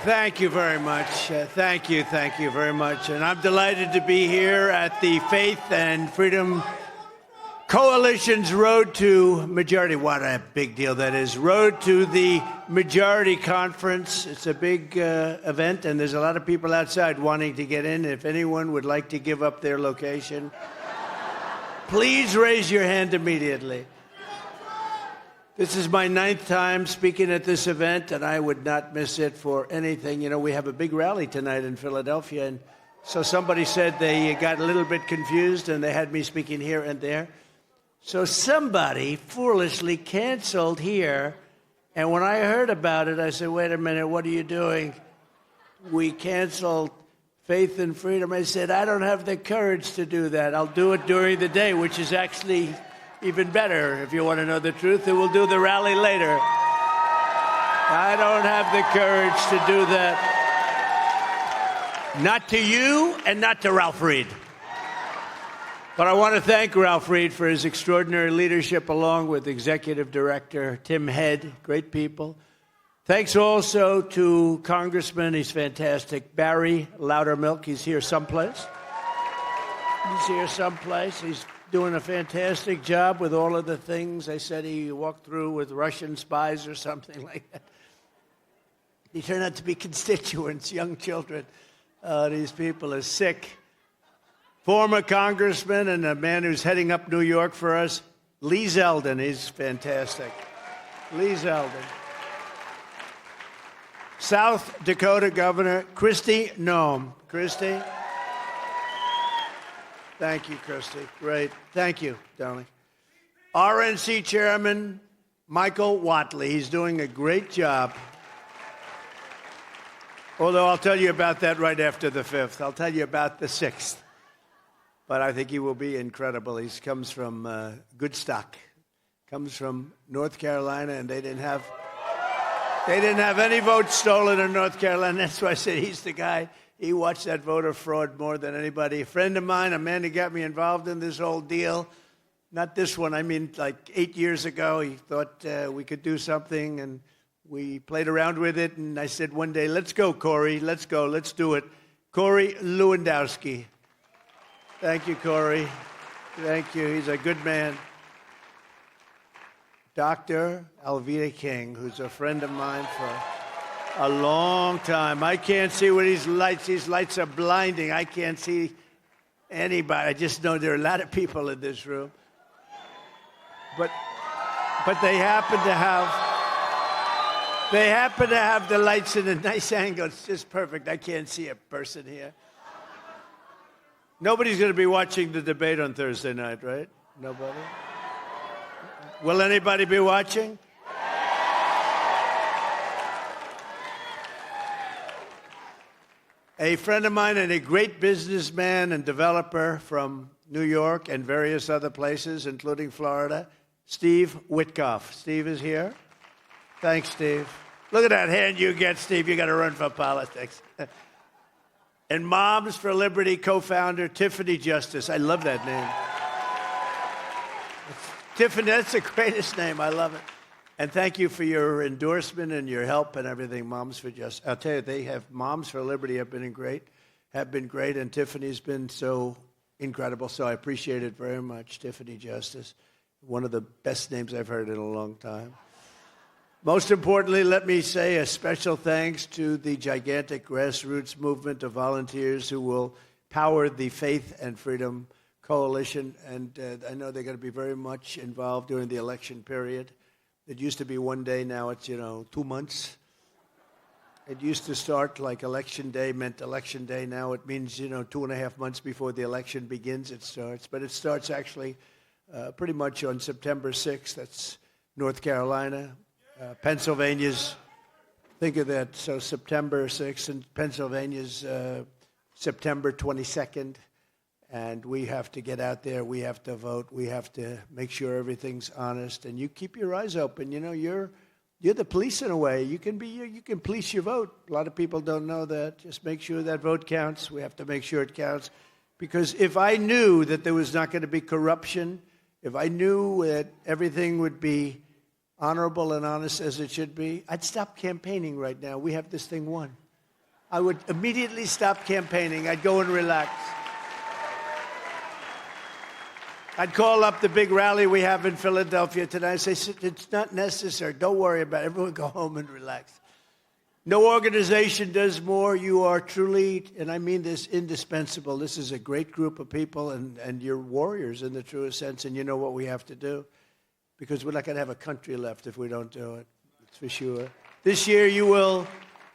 Thank you very much. Thank you very much. And I'm delighted to be here at the Faith and Freedom Coalition's Road to Majority. What a big deal that is. Road to the Majority Conference. It's a big event, and there's a lot of people outside wanting to get in. If anyone would like to give up their location, please raise your hand immediately. This is my 9th time speaking at this event, and I would not miss it for anything. You know, we have a big rally tonight in Philadelphia, and so somebody said they got a little bit confused, and they had me speaking here and there. So somebody foolishly canceled here, and when I heard about it, I said, wait a minute, what are you doing? We canceled Faith and Freedom. I said, I don't have the courage to do that. I'll do it during the day, which is actually even better, if you want to know the truth, and we'll do the rally later. I don't have the courage to do that. Not to you and not to Ralph Reed. But I want to thank Ralph Reed for his extraordinary leadership, along with Executive Director Tim Head, great people. Thanks also to Congressman, he's fantastic, Barry Loudermilk. He's here someplace. He's doing a fantastic job with all of the things. They said he walked through with Russian spies or something like that. He turned out to be constituents, young children. These people are sick. Former congressman and a man who's heading up New York for us, Lee Zeldin. He's fantastic. Lee Zeldin. South Dakota Governor Kristi Noem. Kristi. Thank you, Kristi. Great. Thank you, darling. RNC Chairman Michael Whatley. He's doing a great job. Although I'll tell you about that right after the 5th. I'll tell you about the 6th. But I think he will be incredible. He comes from good stock. Comes from North Carolina, and they didn't have any votes stolen in North Carolina. That's why I said he's the guy. He watched that voter fraud more than anybody. A friend of mine, a man who got me involved in this whole deal, not this one, I mean like 8 years ago, he thought we could do something, and we played around with it, and I said one day, let's go, Corey, let's go, let's do it. Corey Lewandowski. Thank you, Corey. Thank you. He's a good man. Dr. Alveda King, who's a friend of mine for a long time. I can't see with these lights. These lights are blinding. I can't see anybody. I just know there are a lot of people in this room. But they happen to have the lights in a nice angle. It's just perfect. I can't see a person here. Nobody's going to be watching the debate on Thursday night, right? Nobody? Will anybody be watching? A friend of mine and a great businessman and developer from New York and various other places, including Florida, Steve Witkoff. Steve is here. Thanks, Steve. Look at that hand you get, Steve. You got to run for politics. And Moms for Liberty co-founder Tiffany Justice. I love that name. Tiffany, that's the greatest name. I love it. And thank you for your endorsement and your help and everything, Moms for Justice. I'll tell you, they have Moms for Liberty have been great, and Tiffany's been so incredible. So I appreciate it very much, Tiffany Justice. One of the best names I've heard in a long time. Most importantly, let me say a special thanks to the gigantic grassroots movement of volunteers who will power the Faith and Freedom Coalition. And I know they're going to be very much involved during the election period. It used to be one day, now it's, 2 months. It used to start like election day meant election day. Now it means, 2.5 months before the election begins it starts. But it starts actually pretty much on September 6th. That's North Carolina. Pennsylvania's, think of that, so September 6th, and Pennsylvania's September 22nd. And we have to get out there. We have to vote. We have to make sure everything's honest. And you keep your eyes open. You're the police in a way. You can police your vote. A lot of people don't know that. Just make sure that vote counts. We have to make sure it counts. Because if I knew that there was not going to be corruption, if I knew that everything would be honorable and honest as it should be, I'd stop campaigning right now. We have this thing won. I would immediately stop campaigning. I'd go and relax. I'd call up the big rally we have in Philadelphia tonight and say, it's not necessary. Don't worry about it. Everyone go home and relax. No organization does more. You are truly, and I mean this, indispensable. This is a great group of people, and you're warriors in the truest sense, and you know what we have to do. Because we're not going to have a country left if we don't do it. That's for sure. This year you will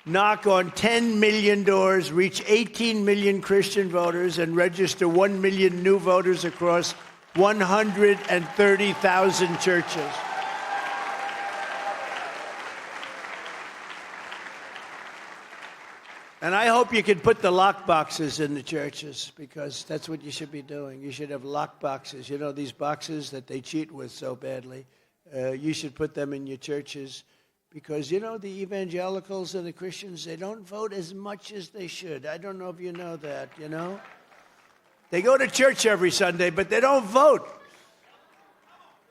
knock on 10 million doors, reach 18 million Christian voters, and register 1 million new voters across 130,000 churches. And I hope you can put the lock boxes in the churches, because that's what you should be doing. You should have lock boxes. You know, these boxes that they cheat with so badly. You should put them in your churches, because, you know, the evangelicals and the Christians, they don't vote as much as they should. I don't know if you know that, you know. They go to church every Sunday, but they don't vote.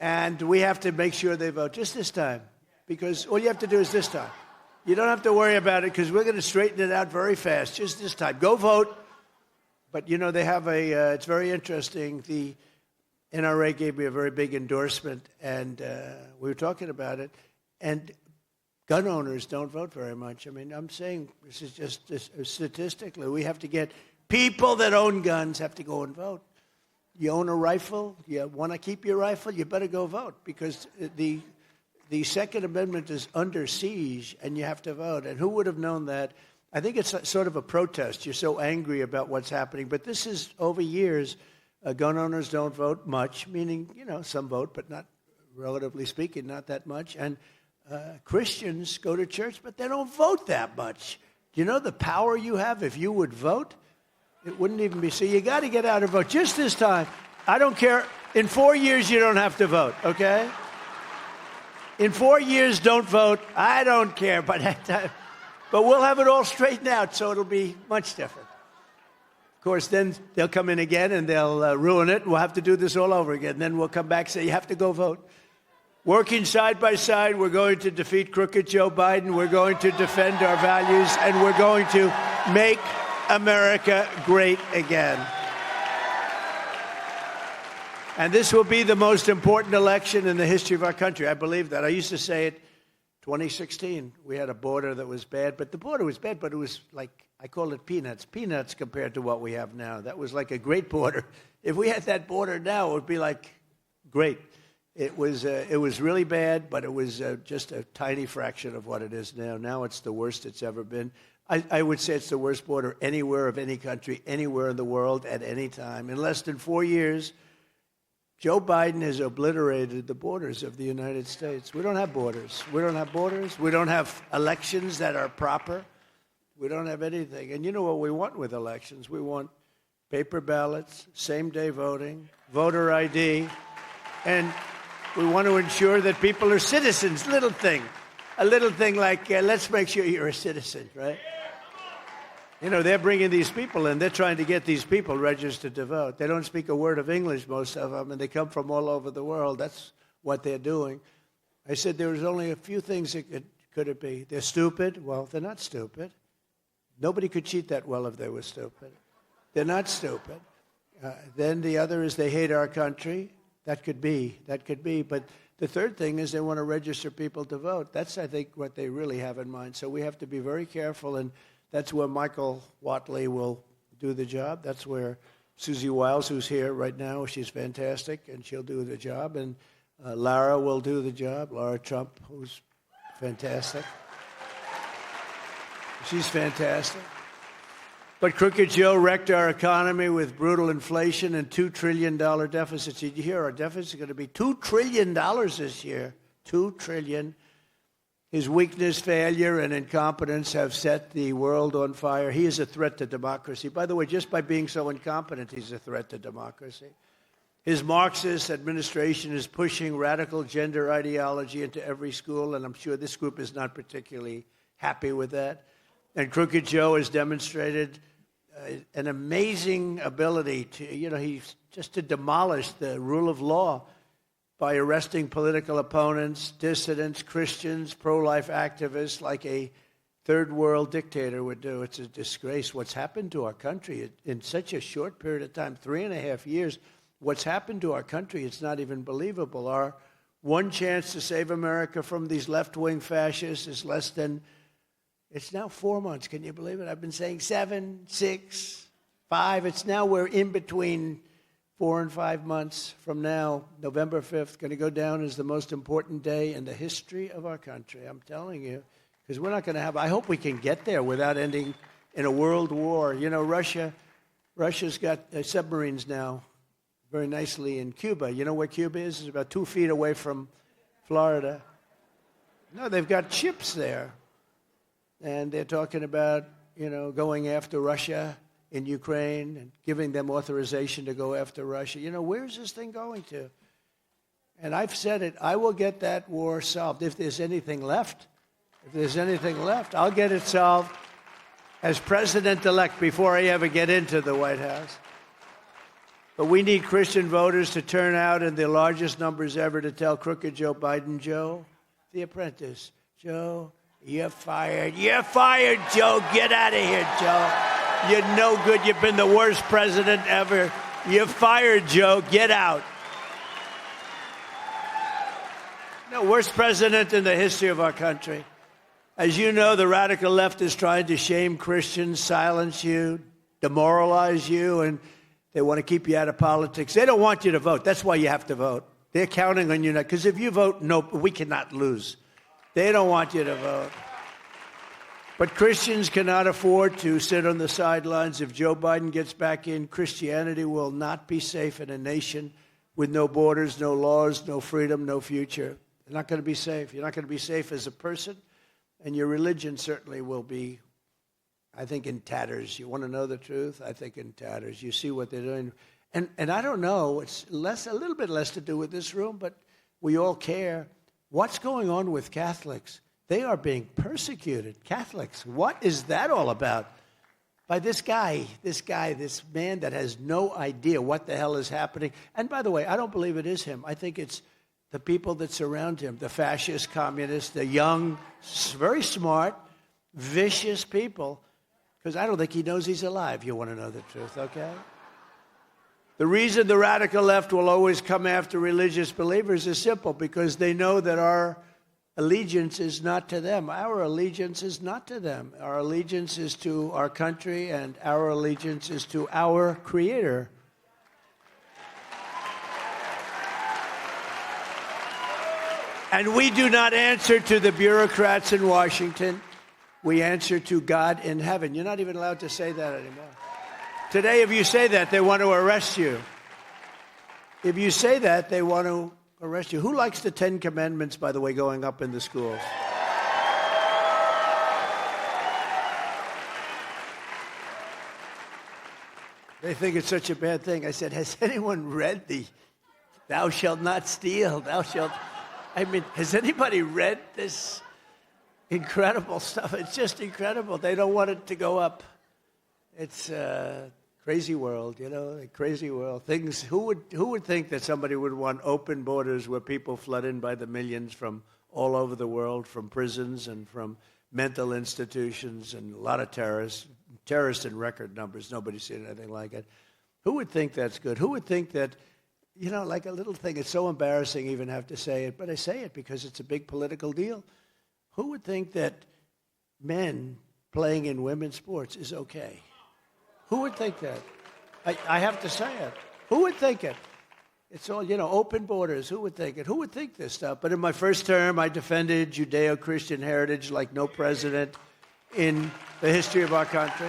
And we have to make sure they vote just this time, because all you have to do is this time. You don't have to worry about it, because we're going to straighten it out very fast, just this time. Go vote. But, you know, they have it's very interesting. The NRA gave me a very big endorsement, and we were talking about it. And gun owners don't vote very much. I mean, I'm saying this is just statistically. We have to get people that own guns have to go and vote. You own a rifle, you want to keep your rifle, you better go vote, because the Second Amendment is under siege, and you have to vote. And who would have known that? I think it's sort of a protest. You're so angry about what's happening. But this is over years. Gun owners don't vote much, meaning, you know, some vote, but not, relatively speaking, not that much. And Christians go to church, but they don't vote that much. Do you know the power you have if you would vote? It wouldn't even be. So you got to get out and vote. Just this time. I don't care. In 4 years, you don't have to vote, okay? In 4 years, don't vote. I don't care. But we'll have it all straightened out, so it'll be much different. Of course, then they'll come in again, and they'll ruin it. We'll have to do this all over again. Then we'll come back and say, you have to go vote. Working side by side, we're going to defeat crooked Joe Biden. We're going to defend our values, and we're going to make America great again. And this will be the most important election in the history of our country. I believe that. I used to say it, 2016, we had a border that was bad. But the border was bad, but it was like, I call it peanuts. Peanuts compared to what we have now. That was like a great border. If we had that border now, it would be like great. It was really bad, but it was just a tiny fraction of what it is now. Now it's the worst it's ever been. I would say it's the worst border anywhere of any country, anywhere in the world, at any time. In less than 4 years, Joe Biden has obliterated the borders of the United States. We don't have borders. We don't have borders. We don't have elections that are proper. We don't have anything. And you know what we want with elections? We want paper ballots, same-day voting, voter ID, and we want to ensure that people are citizens. A little thing like, let's make sure you're a citizen, right? You know, they're bringing these people in. They're trying to get these people registered to vote. They don't speak a word of English, most of them, and they come from all over the world. That's what they're doing. I said there was only a few things that could it be. They're stupid. Well, they're not stupid. Nobody could cheat that well if they were stupid. They're not stupid. Then the other is they hate our country. That could be. But the third thing is they want to register people to vote. That's, I think, what they really have in mind. So we have to be very careful, and that's where Michael Whatley will do the job. That's where Susie Wiles, who's here right now, she's fantastic, and she'll do the job. And Lara will do the job, Lara Trump, who's fantastic. She's fantastic. But Crooked Joe wrecked our economy with brutal inflation and $2 trillion deficits. Did you hear our deficit is going to be $2 trillion this year? $2 trillion. His weakness, failure, and incompetence have set the world on fire. He is a threat to democracy. By the way, just by being so incompetent, he's a threat to democracy. His Marxist administration is pushing radical gender ideology into every school, and I'm sure this group is not particularly happy with that. And Crooked Joe has demonstrated an amazing ability to demolish the rule of law by arresting political opponents, dissidents, Christians, pro-life activists like a third world dictator would do. It's a disgrace what's happened to our country in such a short period of time, 3.5 years. What's happened to our country, it's not even believable. Our one chance to save America from these left-wing fascists is less than, it's now 4 months. Can you believe it? I've been saying 7, 6, 5. It's now we're in between 4 and 5 months from now. November 5th, going to go down as the most important day in the history of our country. I'm telling you, because we're not going to have, I hope we can get there without ending in a world war. You know, Russia's got submarines now very nicely in Cuba. You know where Cuba is? It's about 2 feet away from Florida. No, they've got ships there. And they're talking about, you know, going after Russia in Ukraine and giving them authorization to go after Russia. You know, where's this thing going to? And I've said it, I will get that war solved. If there's anything left, I'll get it solved as president-elect before I ever get into the White House. But we need Christian voters to turn out in the largest numbers ever to tell crooked Joe Biden, Joe, the apprentice, Joe, you're fired. You're fired, Joe. Get out of here, Joe. You're no good. You've been the worst president ever. You're fired, Joe. Get out. No, worst president in the history of our country. As you know, the radical left is trying to shame Christians, silence you, demoralize you, and they want to keep you out of politics. They don't want you to vote. That's why you have to vote. They're counting on you now. Because if you vote, no, we cannot lose. They don't want you to vote. But Christians cannot afford to sit on the sidelines. If Joe Biden gets back in, Christianity will not be safe in a nation with no borders, no laws, no freedom, no future. You're not going to be safe. You're not going to be safe as a person. And your religion certainly will be, I think, in tatters. You want to know the truth? I think in tatters. You see what they're doing. And I don't know, it's a little bit less to do with this room, but we all care. What's going on with Catholics? They are being persecuted. Catholics, what is that all about? By this man that has no idea what the hell is happening. And by the way, I don't believe it is him. I think it's the people that surround him, the fascist, communists, the young, very smart, vicious people. Because I don't think he knows he's alive. You want to know the truth, okay? The reason the radical left will always come after religious believers is simple, because they know that our allegiance is not to them. Our allegiance is not to them. Our allegiance is to our country, and our allegiance is to our Creator. And we do not answer to the bureaucrats in Washington. We answer to God in heaven. You're not even allowed to say that anymore. Today, if you say that, they want to arrest you. If you say that, they want to arrest you. Who likes the 10 Commandments, by the way, going up in the schools? They think it's such a bad thing. I said, has anyone read the thou shalt not steal, has anybody read this incredible stuff? It's just incredible. They don't want it to go up. It's a crazy world, you know, a crazy world. Things. Who would think that somebody would want open borders where people flood in by the millions from all over the world, from prisons and from mental institutions, and a lot of terrorists in record numbers. Nobody's seen anything like it. Who would think that's good? Who would think that, you know, like a little thing, it's so embarrassing even have to say it, but I say it because it's a big political deal. Who would think that men playing in women's sports is okay? Who would think that? I have to say it. Who would think it? It's all, you know, open borders. Who would think it? Who would think this stuff? But in my first term, I defended Judeo-Christian heritage like no president in the history of our country.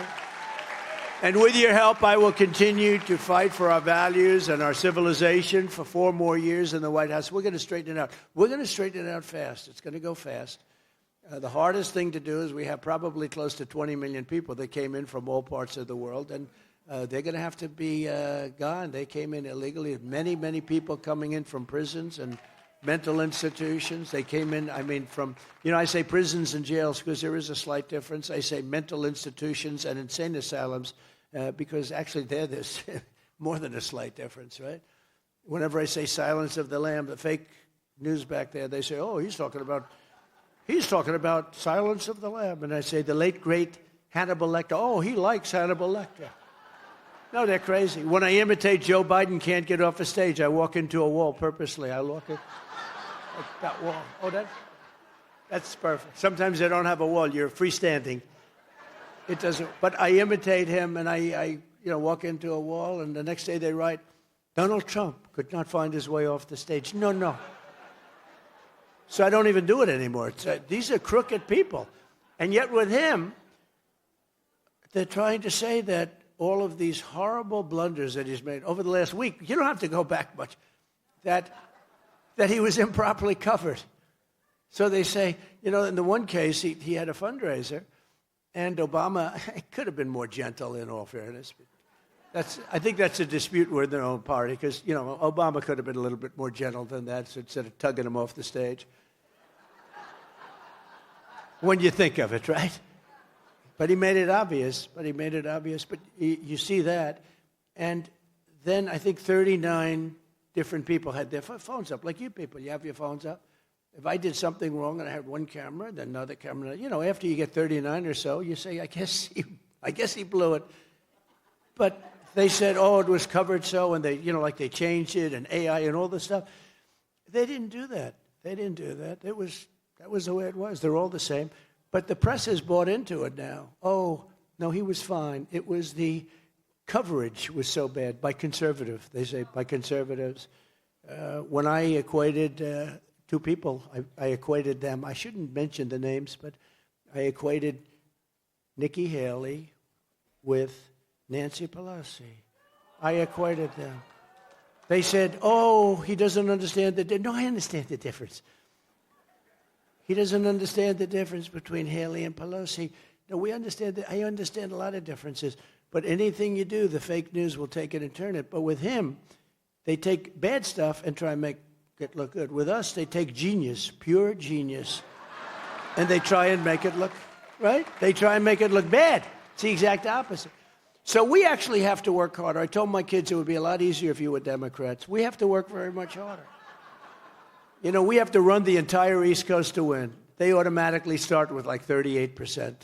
And with your help, I will continue to fight for our values and our civilization for 4 more years in the White House. We're going to straighten it out. We're going to straighten it out fast. It's going to go fast. The hardest thing to do is we have probably close to 20 million people that came in from all parts of the world, and they're going to have to be gone. They came in illegally. Many, many people coming in from prisons and mental institutions. They came in, from, I say prisons and jails because there is a slight difference. I say mental institutions and insane asylums because actually there's more than a slight difference, right? Whenever I say Silence of the Lamb, the fake news back there, they say, oh, he's talking about He's talking about Silence of the Lamb. And I say, the late, great Hannibal Lecter. Oh, he likes Hannibal Lecter. No, they're crazy. When I imitate Joe Biden can't get off a stage, I walk into a wall purposely. I walk in like that wall. Oh, that's perfect. Sometimes they don't have a wall. You're freestanding. It doesn't. But I imitate him, and I walk into a wall, and the next day they write, Donald Trump could not find his way off the stage. No. So I don't even do it anymore. These are crooked people. And yet with him, they're trying to say that all of these horrible blunders that he's made over the last week, you don't have to go back much, that he was improperly covered. So they say, in the one case, he had a fundraiser, and Obama could have been more gentle, in all fairness. I think that's a dispute within their own party, because, Obama could have been a little bit more gentle than that, so instead of tugging him off the stage. When you think of it, right? But he made it obvious. But you see that. And then I think 39 different people had their phones up, like you people. You have your phones up. If I did something wrong and I had one camera, then another camera, after you get 39 or so, you say, I guess he blew it. But they said, it was covered so, and they, they changed it, and AI and all this stuff. They didn't do that. That was the way it was. They're all the same. But the press has bought into it now. Oh, no, he was fine. It was the coverage was so bad by conservative. They say by conservatives. When I equated two people, I equated them. I shouldn't mention the names, but I equated Nikki Haley with Nancy Pelosi. I equated them. They said, he doesn't understand the difference. No, I understand the difference. He doesn't understand the difference between Haley and Pelosi. No, we understand that. I understand a lot of differences. But anything you do, the fake news will take it and turn it. But with him, they take bad stuff and try and make it look good. With us, they take genius, pure genius, and they try and make it look, right? They try and make it look bad. It's the exact opposite. So we actually have to work harder. I told my kids it would be a lot easier if you were Democrats. We have to work very much harder. We have to run the entire East Coast to win. They automatically start with like 38%.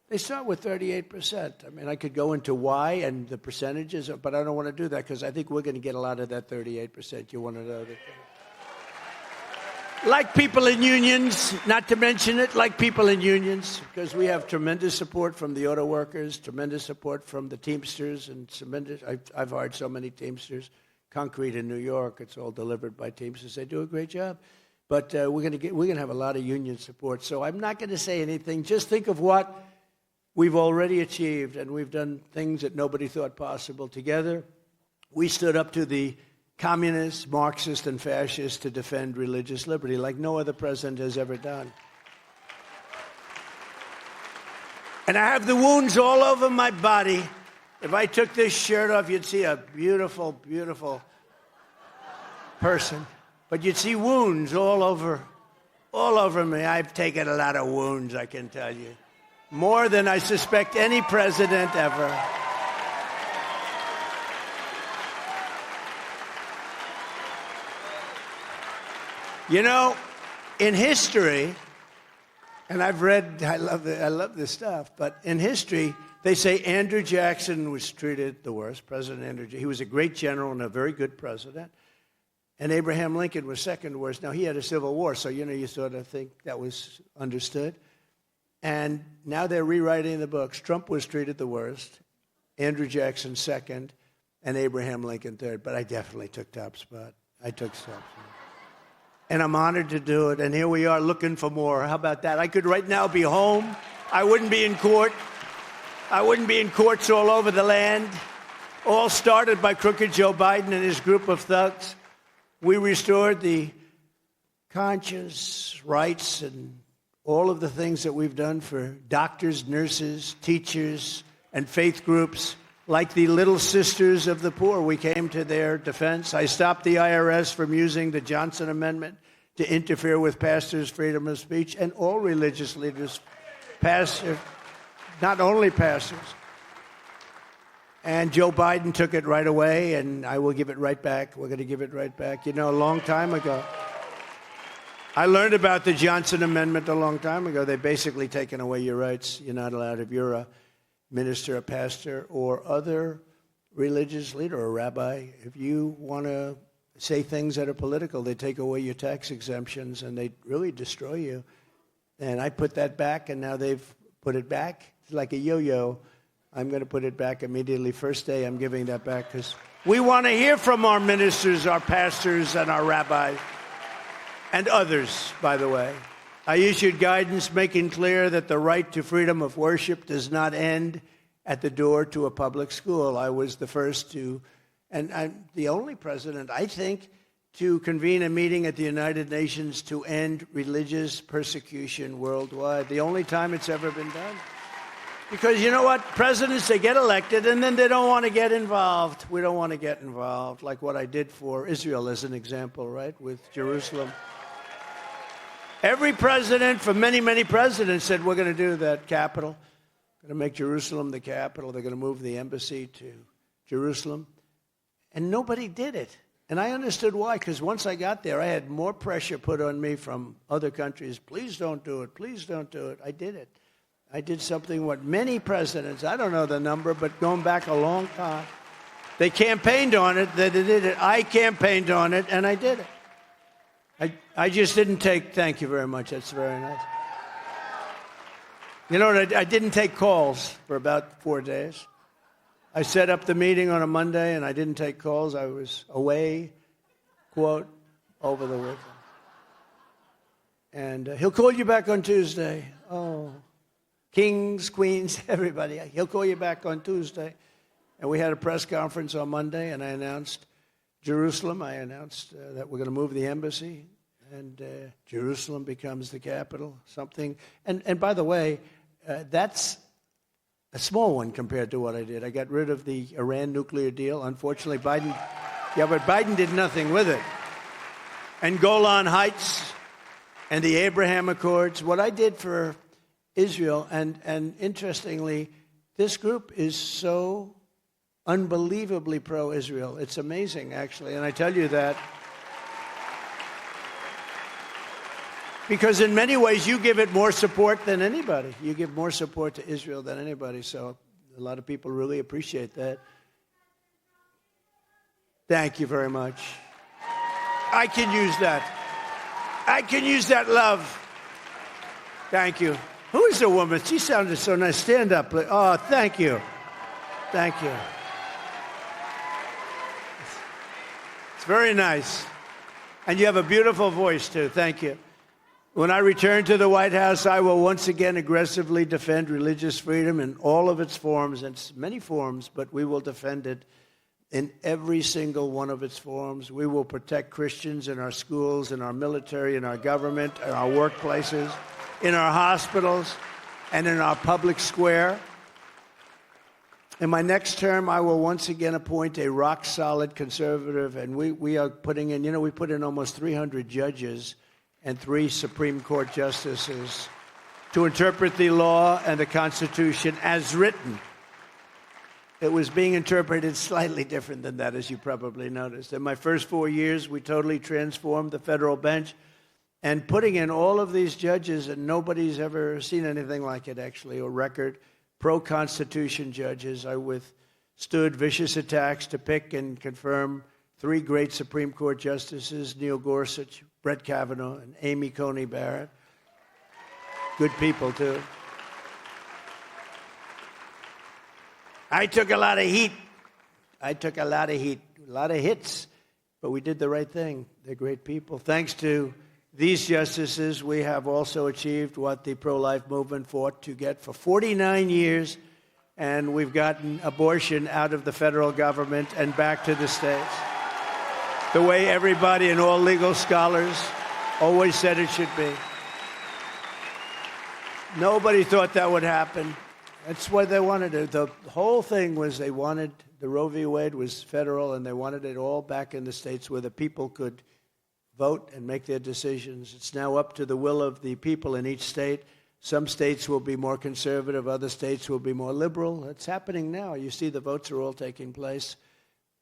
They start with 38%. I mean, I could go into why and the percentages, but I don't want to do that because I think we're going to get a lot of that 38%. You want to know that? Like people in unions, not to mention it, like people in unions, because we have tremendous support from the auto workers, tremendous support from the Teamsters, and tremendous. I've hired so many Teamsters. Concrete in New York, it's all delivered by Teamsters. They do a great job. But we're going to have a lot of union support. So I'm not going to say anything. Just think of what we've already achieved, and we've done things that nobody thought possible. Together, we stood up to the communists, Marxists, and fascists to defend religious liberty like no other president has ever done. And I have the wounds all over my body. If I took this shirt off, you'd see a beautiful, beautiful person. But you'd see wounds all over me. I've taken a lot of wounds, I can tell you. More than I suspect any president ever. In history, and I've read, I love this stuff, but in history, they say Andrew Jackson was treated the worst, President Andrew Jackson. He was a great general and a very good president. And Abraham Lincoln was second worst. Now, he had a civil war, so, you sort of think that was understood. And now they're rewriting the books. Trump was treated the worst, Andrew Jackson second, and Abraham Lincoln third. But I definitely took top spot. I took top spot. And I'm honored to do it. And here we are looking for more. How about that? I could right now be home. I wouldn't be in court. I wouldn't be in courts all over the land. All started by crooked Joe Biden and his group of thugs. We restored the conscience, rights, and all of the things that we've done for doctors, nurses, teachers, and faith groups like the Little Sisters of the Poor. We came to their defense. I stopped the IRS from using the Johnson Amendment to interfere with pastors' freedom of speech and all religious leaders, pastors, not only pastors. And Joe Biden took it right away, and I will give it right back. We're going to give it right back. A long time ago. I learned about the Johnson Amendment a long time ago. They've basically taken away your rights. You're not allowed, if you're a minister, a pastor, or other religious leader or rabbi, if you want to say things that are political, they take away your tax exemptions and they really destroy you. And I put that back, and now they've put it back. It's like a yo-yo. I'm going to put it back immediately. First day, I'm giving that back because we want to hear from our ministers, our pastors, and our rabbis, and others, by the way. I issued guidance making clear that the right to freedom of worship does not end at the door to a public school. I was the first to, and I'm the only president, I think, to convene a meeting at the United Nations to end religious persecution worldwide. The only time it's ever been done. Because you know what? Presidents, they get elected, and then they don't want to get involved. We don't want to get involved, like what I did for Israel as an example, right, with Jerusalem. Every president, for many, many presidents, said, we're going to do that capital. Going to make Jerusalem the capital. They're going to move the embassy to Jerusalem. And nobody did it. And I understood why, because once I got there, I had more pressure put on me from other countries. Please don't do it. Please don't do it. I did it. I did something what many presidents, I don't know the number, but going back a long time, they campaigned on it, they did it. I campaigned on it, and I did it. I just didn't take, thank you very much, that's very nice. You know what, I didn't take calls for about 4 days. I set up the meeting on a Monday, and I didn't take calls. I was away, quote, over the weekend. And he'll call you back on Tuesday. Oh, kings, queens, everybody. He'll call you back on Tuesday. And we had a press conference on Monday, and I announced Jerusalem. I announced that we're going to move the embassy, and Jerusalem becomes the capital, something. And by the way, that's a small one compared to what I did. I got rid of the Iran nuclear deal. Unfortunately, Biden did nothing with it. And Golan Heights and the Abraham Accords. What I did for Israel, and interestingly, this group is so unbelievably pro-Israel. It's amazing, actually, and I tell you that because in many ways you give it more support than anybody. You give more support to Israel than anybody, so a lot of people really appreciate that. Thank you very much. I can use that. I can use that love. Thank you. Who is the woman? She sounded so nice. Stand up. Oh, thank you. Thank you. It's very nice. And you have a beautiful voice, too. Thank you. When I return to the White House, I will once again aggressively defend religious freedom in all of its forms, and many forms, but we will defend it in every single one of its forms. We will protect Christians in our schools, in our military, in our government, in our workplaces, in our hospitals, and in our public square. In my next term, I will once again appoint a rock-solid conservative, and we are putting in, we put in almost 300 judges and 3 Supreme Court justices to interpret the law and the Constitution as written. It was being interpreted slightly different than that, as you probably noticed. In my first 4 years, we totally transformed the federal bench, and putting in all of these judges, and nobody's ever seen anything like it, actually, or record, pro-Constitution judges. I withstood vicious attacks to pick and confirm 3 great Supreme Court justices, Neil Gorsuch, Brett Kavanaugh, and Amy Coney Barrett. Good people, too. I took a lot of heat. A lot of hits, but we did the right thing. They're great people. Thanks to these justices, we have also achieved what the pro-life movement fought to get for 49 years, and we've gotten abortion out of the federal government and back to the states, the way everybody and all legal scholars always said it should be. Nobody thought that would happen. That's what they wanted. The whole thing was they wanted, the Roe v. Wade was federal, and they wanted it all back in the states where the people could vote and make their decisions. It's now up to the will of the people in each state. Some states will be more conservative, other states will be more liberal. It's happening now. You see the votes are all taking place.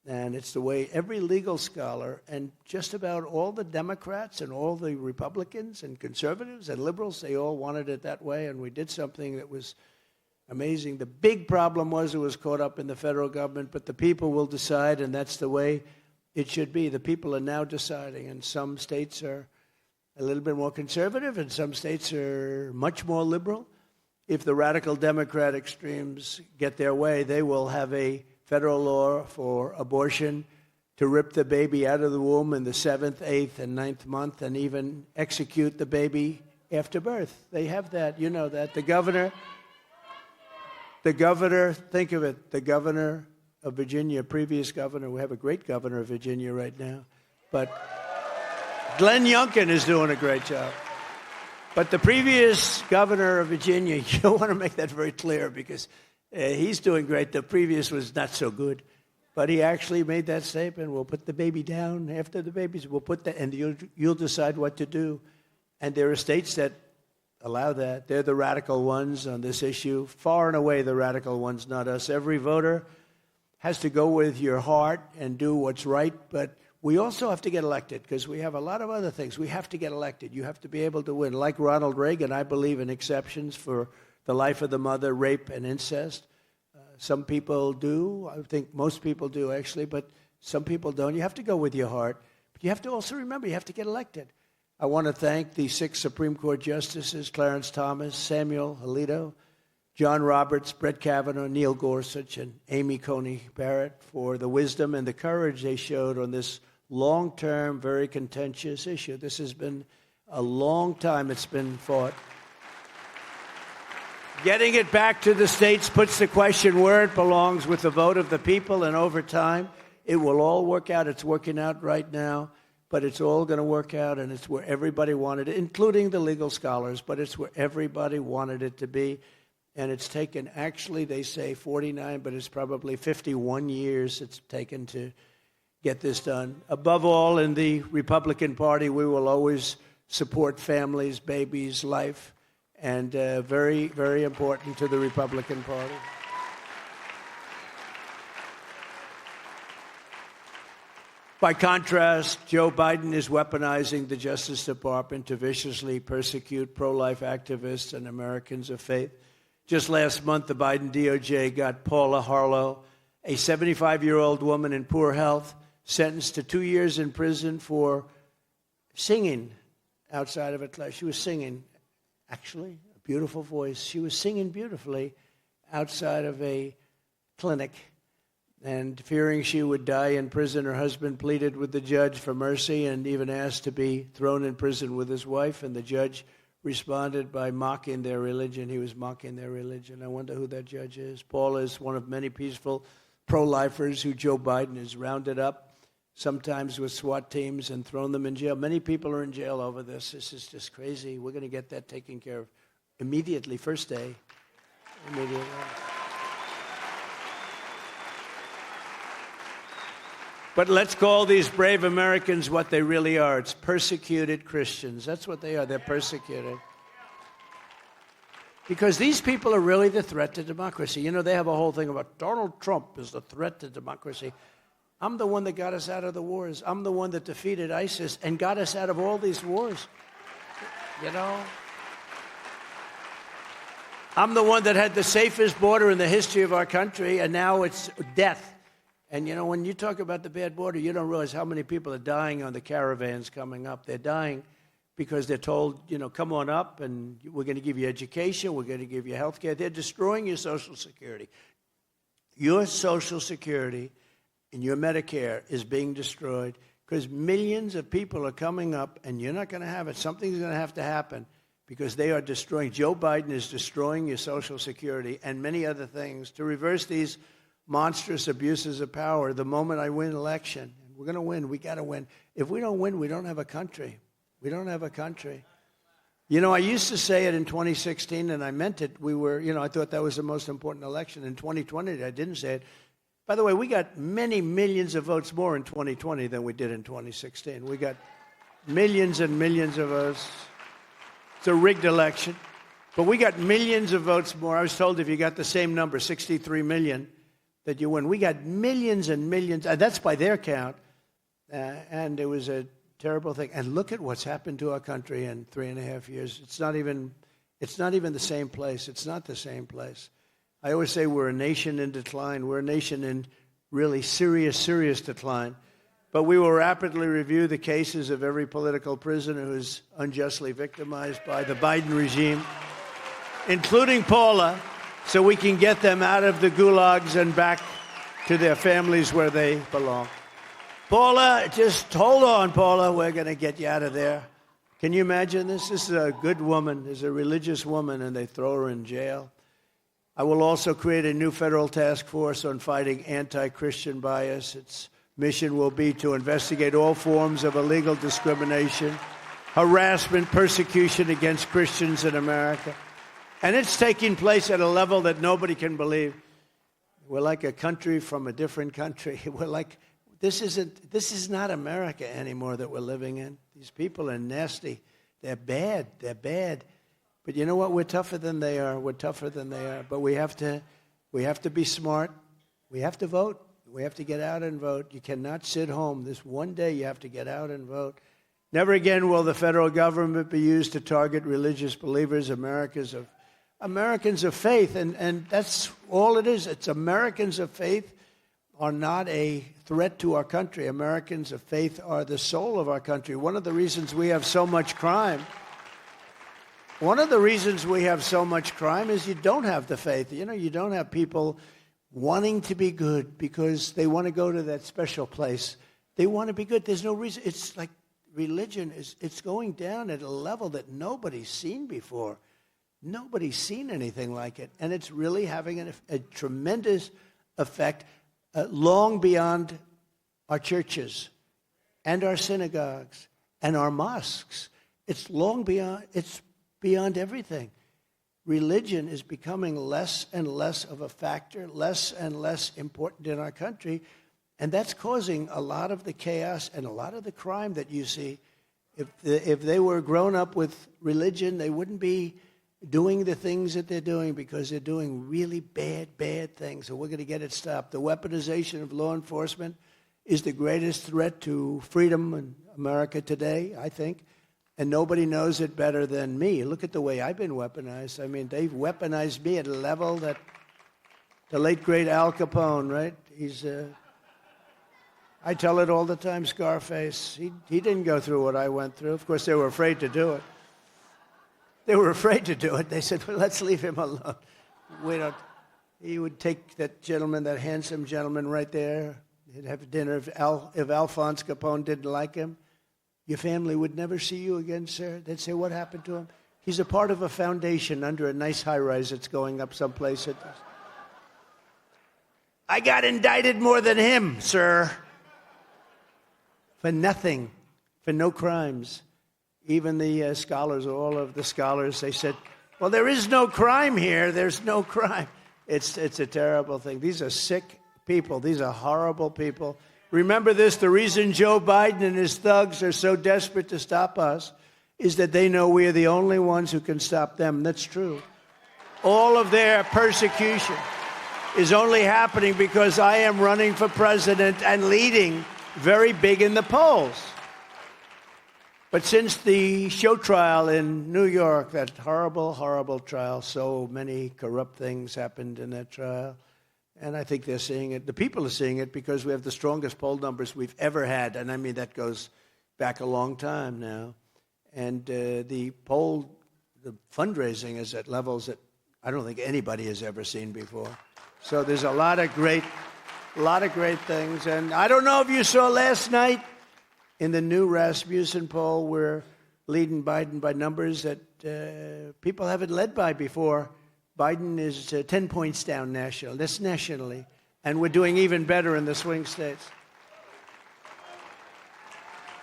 And it's the way every legal scholar and just about all the Democrats and all the Republicans and conservatives and liberals, they all wanted it that way. And we did something that was amazing. The big problem was it was caught up in the federal government, but the people will decide, and that's the way it should be. The people are now deciding, and some states are a little bit more conservative, and some states are much more liberal. If the radical Democrat extremes get their way, they will have a federal law for abortion, to rip the baby out of the womb in the 7th, 8th, and 9th month, and even execute the baby after birth. They have that. You know that. The governor, think of it, the governor of Virginia, previous governor, we have a great governor of Virginia right now, but Glenn Youngkin is doing a great job. But the previous governor of Virginia, you want to make that very clear because he's doing great. The previous was not so good. But he actually made that statement, we'll put the baby down after the babies, we'll put that, and you'll decide what to do. And there are states that allow that. They're the radical ones on this issue. Far and away the radical ones, not us. Every voter has to go with your heart and do what's right, but we also have to get elected because we have a lot of other things. We have to get elected. You have to be able to win. Like Ronald Reagan, I believe in exceptions for the life of the mother, rape, and incest. Some people do. I think most people do, actually, but some people don't. You have to go with your heart. But you have to also remember, you have to get elected. I want to thank the 6 Supreme Court justices, Clarence Thomas, Samuel Alito, John Roberts, Brett Kavanaugh, Neil Gorsuch, and Amy Coney Barrett for the wisdom and the courage they showed on this long-term, very contentious issue. This has been a long time it's been fought. Getting it back to the states puts the question where it belongs with the vote of the people, and over time, it will all work out. It's working out right now, but it's all going to work out, and it's where everybody wanted it, including the legal scholars, but it's where everybody wanted it to be. And it's taken, actually, they say 49, but it's probably 51 years it's taken to get this done. Above all, in the Republican Party, we will always support families, babies, life, and very, very important to the Republican Party. By contrast, Joe Biden is weaponizing the Justice Department to viciously persecute pro-life activists and Americans of faith. Just last month, the Biden DOJ got Paula Harlow, a 75-year-old woman in poor health, sentenced to 2 years in prison for singing outside of a class. She was singing, actually, a beautiful voice. She was singing beautifully outside of a clinic. And fearing she would die in prison, her husband pleaded with the judge for mercy and even asked to be thrown in prison with his wife. And the judge responded by mocking their religion. He was mocking their religion. I wonder who that judge is. Paul is one of many peaceful pro-lifers who Joe Biden has rounded up, sometimes with SWAT teams, and thrown them in jail. Many people are in jail over this. This is just crazy. We're going to get that taken care of immediately, first day. Immediately. But let's call these brave Americans what they really are. It's persecuted Christians. That's what they are. They're persecuted. Because these people are really the threat to democracy. You know, they have a whole thing about Donald Trump is the threat to democracy. I'm the one that got us out of the wars. I'm the one that defeated ISIS and got us out of all these wars. You know? I'm the one that had the safest border in the history of our country, and now it's death. And, you know, when you talk about the bad border, you don't realize how many people are dying on the caravans coming up. They're dying because they're told, you know, come on up and we're going to give you education, we're going to give you health care. They're destroying your Social Security. Your Social Security and your Medicare is being destroyed because millions of people are coming up and you're not going to have it. Something's going to happen because they are destroying. Joe Biden is destroying your Social Security and many other things to reverse these monstrous abuses of power. The moment I win an election, we're going to win, we got to win. If we don't win, we don't have a country. We don't have a country. You know, I used to say it in 2016, and I meant it. We were, you know, I thought that was the most important election. In 2020, I didn't say it. By the way, we got many millions of votes more in 2020 than we did in 2016. We got millions and millions of votes. It's a rigged election. But we got millions of votes more. I was told if you got the same number, 63 million, that you win. We got millions and millions, and that's by their count, and it was a terrible thing. And look at what's happened to our country in 3.5 years. It's not even the same place. It's not the same place. I always say we're a nation in decline. We're a nation in really serious decline. But we will rapidly review the cases of every political prisoner who is unjustly victimized by the Biden regime, including Paula, so we can get them out of the gulags and back to their families where they belong. Paula, just hold on, Paula. We're going to get you out of there. Can you imagine this? This is a good woman. This is a religious woman, and they throw her in jail. I will also create a new federal task force on fighting anti-Christian bias. Its mission will be to investigate all forms of illegal discrimination, harassment, persecution against Christians in America. And it's taking place at a level that nobody can believe. We're like a country from a different country. We're like, this is not America anymore that we're living in. These people are nasty. They're bad. But you know what? We're tougher than they are. But we have to be smart. We have to vote. We have to get out and vote. You cannot sit home. This one day you have to get out and vote. Never again will the federal government be used to target religious believers, Americans of faith. And that's all it is. It's Americans of faith are not a threat to our country. Americans of faith are the soul of our country. One of the reasons we have so much crime is you don't have the faith. You know, you don't have people wanting to be good because they want to go to that special place. They want to be good. There's no reason. It's like religion it's going down at a level that nobody's seen before. Nobody's seen anything like it. And it's really having a tremendous effect long beyond our churches and our synagogues and our mosques. It's beyond everything. Religion is becoming less and less of a factor, less and less important in our country, and that's causing a lot of the chaos and a lot of the crime that you see. If they were grown up with religion, they wouldn't be doing the things that they're doing because they're doing really bad things, so we're going to get it stopped. The weaponization of law enforcement is the greatest threat to freedom in America today, I think. And nobody knows it better than me. Look at the way I've been weaponized. I mean, they've weaponized me at a level that the late, great Al Capone, right? I tell it all the time, Scarface. He didn't go through what I went through. Of course, they were afraid to do it. They said, well, let's leave him alone. He would take that gentleman, that handsome gentleman right there. He'd have dinner. If Alphonse Capone didn't like him, your family would never see you again, sir. They'd say, what happened to him? He's a part of a foundation under a nice high-rise that's going up someplace. I got indicted more than him, sir. For nothing, for no crimes. Even the scholars, all of the scholars, they said, well, there is no crime here. There's no crime. It's a terrible thing. These are sick people. These are horrible people. Remember this, the reason Joe Biden and his thugs are so desperate to stop us is that they know we are the only ones who can stop them. That's true. All of their persecution is only happening because I am running for president and leading very big in the polls. But since the show trial in New York, that horrible, horrible trial, so many corrupt things happened in that trial. And I think they're seeing it. The people are seeing it because we have the strongest poll numbers we've ever had. And I mean, that goes back a long time now. And the fundraising is at levels that I don't think anybody has ever seen before. So there's a lot of great things. And I don't know if you saw last night in the new Rasmussen poll, we're leading Biden by numbers that people haven't led by before. Biden is 10 points down national. That's nationally. And we're doing even better in the swing states.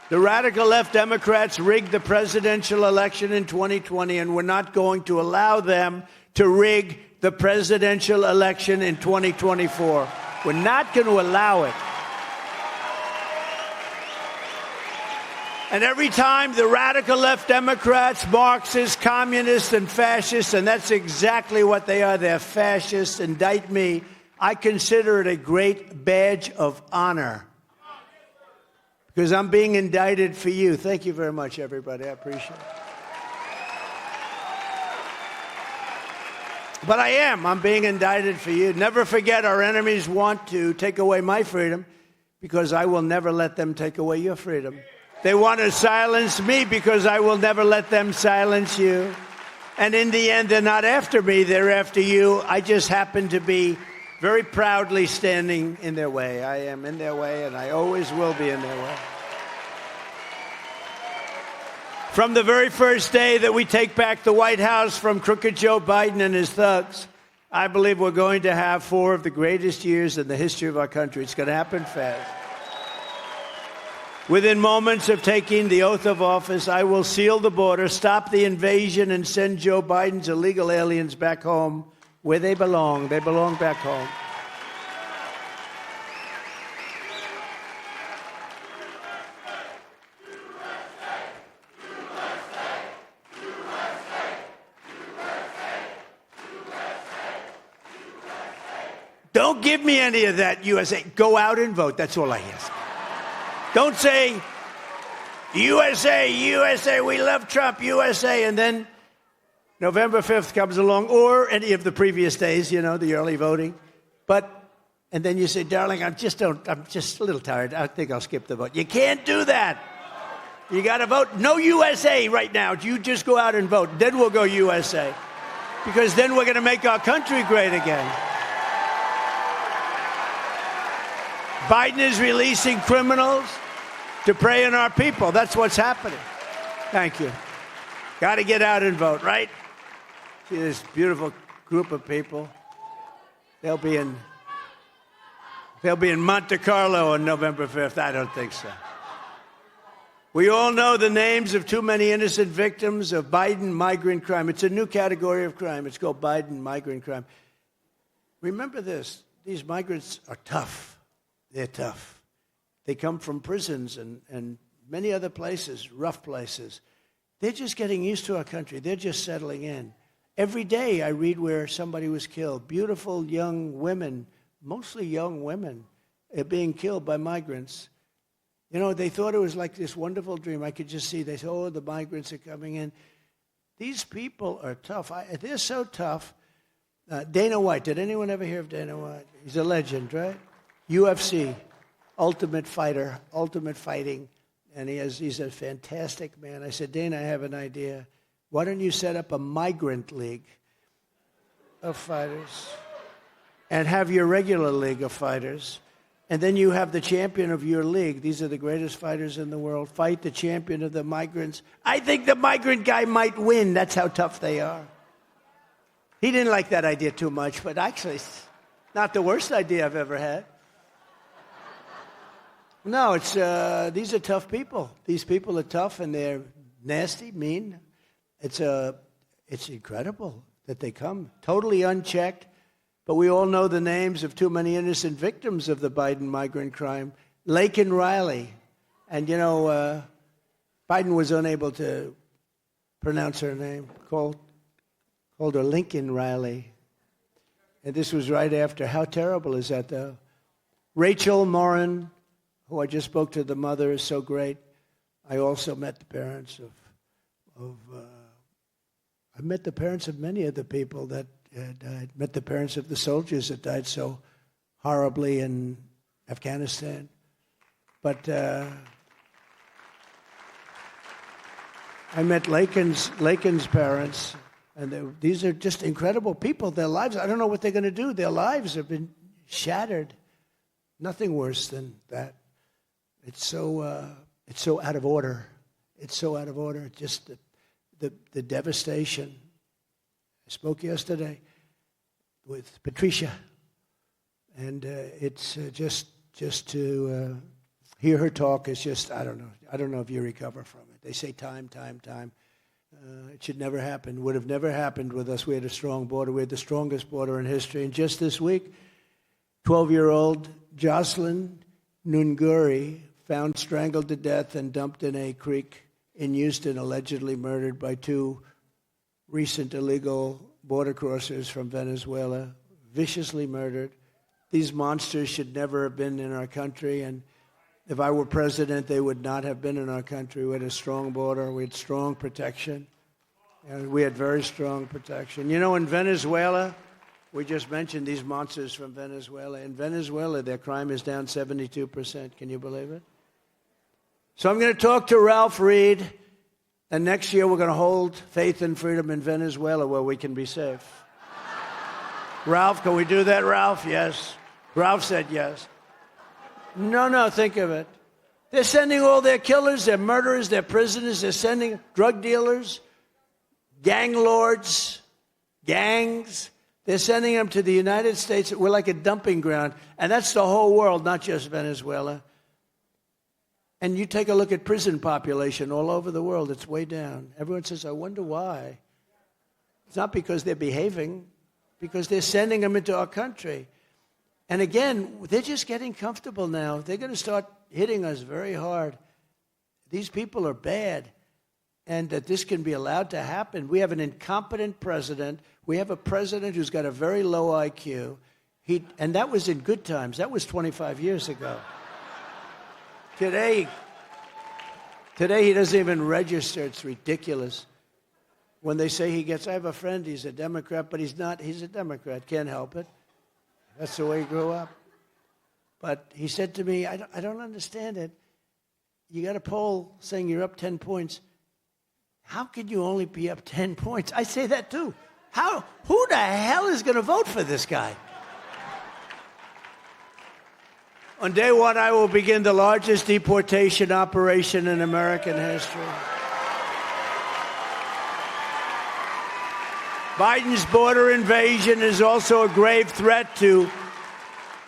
The radical left Democrats rigged the presidential election in 2020, and we're not going to allow them to rig the presidential election in 2024. We're not going to allow it. And every time the radical left Democrats, Marxists, communists, and fascists, and that's exactly what they are, they're fascists, indict me, I consider it a great badge of honor because I'm being indicted for you. Thank you very much, everybody. I appreciate it. But I am. I'm being indicted for you. Never forget, our enemies want to take away my freedom because I will never let them take away your freedom. They want to silence me because I will never let them silence you. And in the end, they're not after me. They're after you. I just happen to be very proudly standing in their way. I am in their way, and I always will be in their way. From the very first day that we take back the White House from crooked Joe Biden and his thugs, I believe we're going to have 4 of the greatest years in the history of our country. It's going to happen fast. Within moments of taking the oath of office, I will seal the border, stop the invasion, and send Joe Biden's illegal aliens back home where they belong. They belong back home. Don't give me any of that, USA. Go out and vote. That's all I ask. Don't say, USA, USA, we love Trump, USA, and then November 5th comes along, or any of the previous days, you know, the early voting. And then you say, darling, I'm just a little tired. I think I'll skip the vote. You can't do that. You got to vote. No USA right now. You just go out and vote. Then we'll go USA. Because then we're going to make our country great again. Biden is releasing criminals to prey on our people. That's what's happening. Thank you. Got to get out and vote, right? See this beautiful group of people. They'll be in Monte Carlo on November 5th. I don't think so. We all know the names of too many innocent victims of Biden migrant crime. It's a new category of crime. It's called Biden migrant crime. Remember this. These migrants are tough. They're tough. They come from prisons and many other places, rough places. They're just getting used to our country. They're just settling in. Every day I read where somebody was killed. Beautiful young women, mostly young women, are being killed by migrants. You know, they thought it was like this wonderful dream. I could just see. They said, oh, the migrants are coming in. These people are tough. They're so tough. Dana White. Did anyone ever hear of Dana White? He's a legend, right? UFC, ultimate fighter, ultimate fighting. And he's a fantastic man. I said, Dana, I have an idea. Why don't you set up a migrant league of fighters and have your regular league of fighters? And then you have the champion of your league. These are the greatest fighters in the world. Fight the champion of the migrants. I think the migrant guy might win. That's how tough they are. He didn't like that idea too much, but actually it's not the worst idea I've ever had. No, it's these are tough people. These people are tough and they're nasty, mean. It's incredible that they come totally unchecked. But we all know the names of too many innocent victims of the Biden migrant crime. Laken Riley. And, you know, Biden was unable to pronounce her name. Called her Lincoln Riley. And this was right after. How terrible is that, though? Rachel Morin, who I just spoke to, the mother, is so great. I also met the parents I met the parents of many of the people that died. Met the parents of the soldiers that died so horribly in Afghanistan. But I met Laken's parents, and these are just incredible people. Their lives, I don't know what they're going to do. Their lives have been shattered. Nothing worse than that. It's so out of order. It's so out of order. Just the devastation. I spoke yesterday with Patricia, and it's just to hear her talk is just, I don't know. I don't know if you recover from it. They say time. It should never happen. Would have never happened with us. We had a strong border. We had the strongest border in history. And just this week, 12-year-old Jocelyn Nunguri found strangled to death and dumped in a creek in Houston, allegedly murdered by 2 recent illegal border crossers from Venezuela, viciously murdered. These monsters should never have been in our country, and if I were president, they would not have been in our country. We had a strong border. We had strong protection. And we had very strong protection. You know, in Venezuela, we just mentioned these monsters from Venezuela. In Venezuela, their crime is down 72%. Can you believe it? So I'm going to talk to Ralph Reed, and next year we're going to hold Faith and Freedom in Venezuela where we can be safe. Ralph, can we do that, Ralph? Yes. Ralph said yes. No, think of it. They're sending all their killers, their murderers, their prisoners, they're sending drug dealers, gang lords, gangs. They're sending them to the United States. We're like a dumping ground. And that's the whole world, not just Venezuela. And you take a look at prison population all over the world. It's way down. Everyone says, I wonder why. It's not because they're behaving, because they're sending them into our country. And again, they're just getting comfortable now. They're going to start hitting us very hard. These people are bad. And that this can be allowed to happen. We have an incompetent president. We have a president who's got a very low IQ. And that was in good times. That was 25 years ago. Today he doesn't even register. It's ridiculous. When they say I have a friend, he's a Democrat, but he's not. He's a Democrat. Can't help it. That's the way he grew up. But he said to me, I don't understand it. You got a poll saying you're up 10 points. How can you only be up 10 points? I say that too. Who the hell is going to vote for this guy? On day one, I will begin the largest deportation operation in American history. Biden's border invasion is also a grave threat to,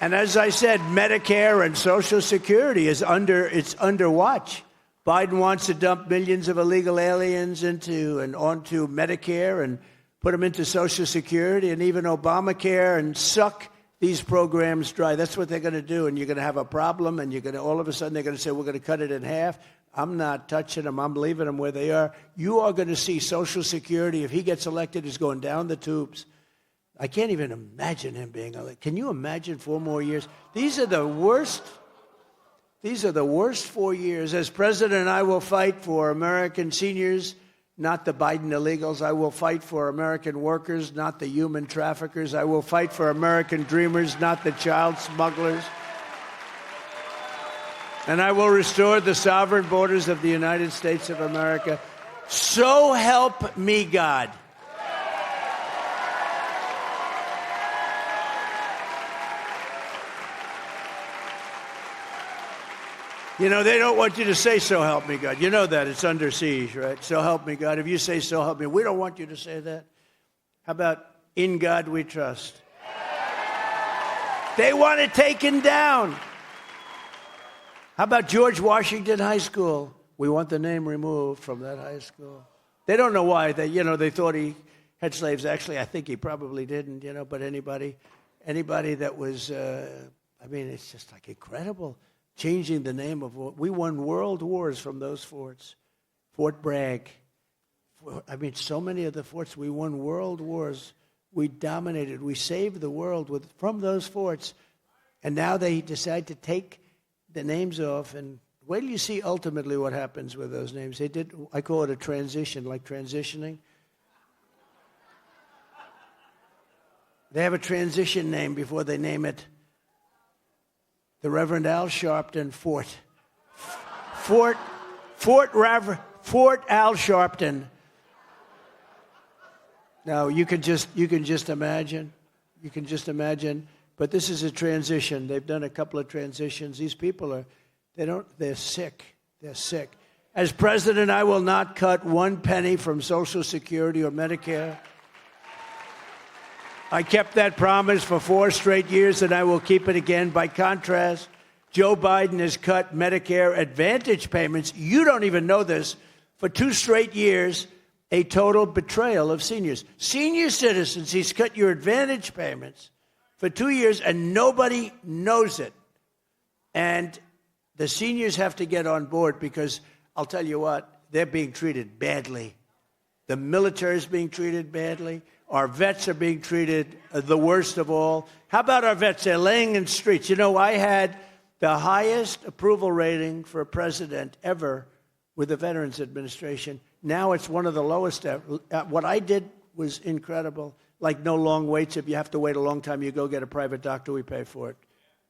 and as I said, Medicare and Social Security is under watch. Biden wants to dump millions of illegal aliens onto Medicare and put them into Social Security and even Obamacare and suck these programs dry. That's what they're going to do, and you're going to have a problem, and all of a sudden they're going to say, we're going to cut it in half. I'm not touching them. I'm leaving them where they are. You are going to see Social Security, if he gets elected, is going down the tubes. I can't even imagine him being elected. Can you imagine 4 more years? These are the worst 4 years. As president, I will fight for American seniors, not the Biden illegals. I will fight for American workers, not the human traffickers. I will fight for American dreamers, not the child smugglers. And I will restore the sovereign borders of the United States of America. So help me God. You know, they don't want you to say, so help me God. You know that. It's under siege, right? So help me God. If you say, so help me, we don't want you to say that. How about, in God we trust? They want it taken down. How about George Washington High School? We want the name removed from that high school. They don't know why. They thought he had slaves. Actually, I think he probably didn't, but anybody that was, it's just like incredible. Changing the name of we won world wars from those forts. Fort Bragg. So many of the forts, we won world wars. We dominated. We saved the world from those forts. And now they decide to take the names off. And wait till you see ultimately what happens with those names. I call it a transition, like transitioning. They have a transition name before they name it. The Reverend Al Sharpton Fort. Fort Al Sharpton. Now you can just imagine. You can just imagine. But this is a transition. They've done a couple of transitions. These people they're sick. They're sick. As president, I will not cut 1 penny from Social Security or Medicare. I kept that promise for 4 straight years, and I will keep it again. By contrast, Joe Biden has cut Medicare Advantage payments. You don't even know this. For 2 straight years, a total betrayal of seniors. Senior citizens, he's cut your Advantage payments for 2 years, and nobody knows it. And the seniors have to get on board because I'll tell you what, they're being treated badly. The military is being treated badly. Our vets are being treated the worst of all. How about our vets? They're laying in streets. You know, I had the highest approval rating for a president ever with the Veterans Administration. Now it's one of the lowest ever. What I did was incredible. Like no long waits. If you have to wait a long time, you go get a private doctor, we pay for it.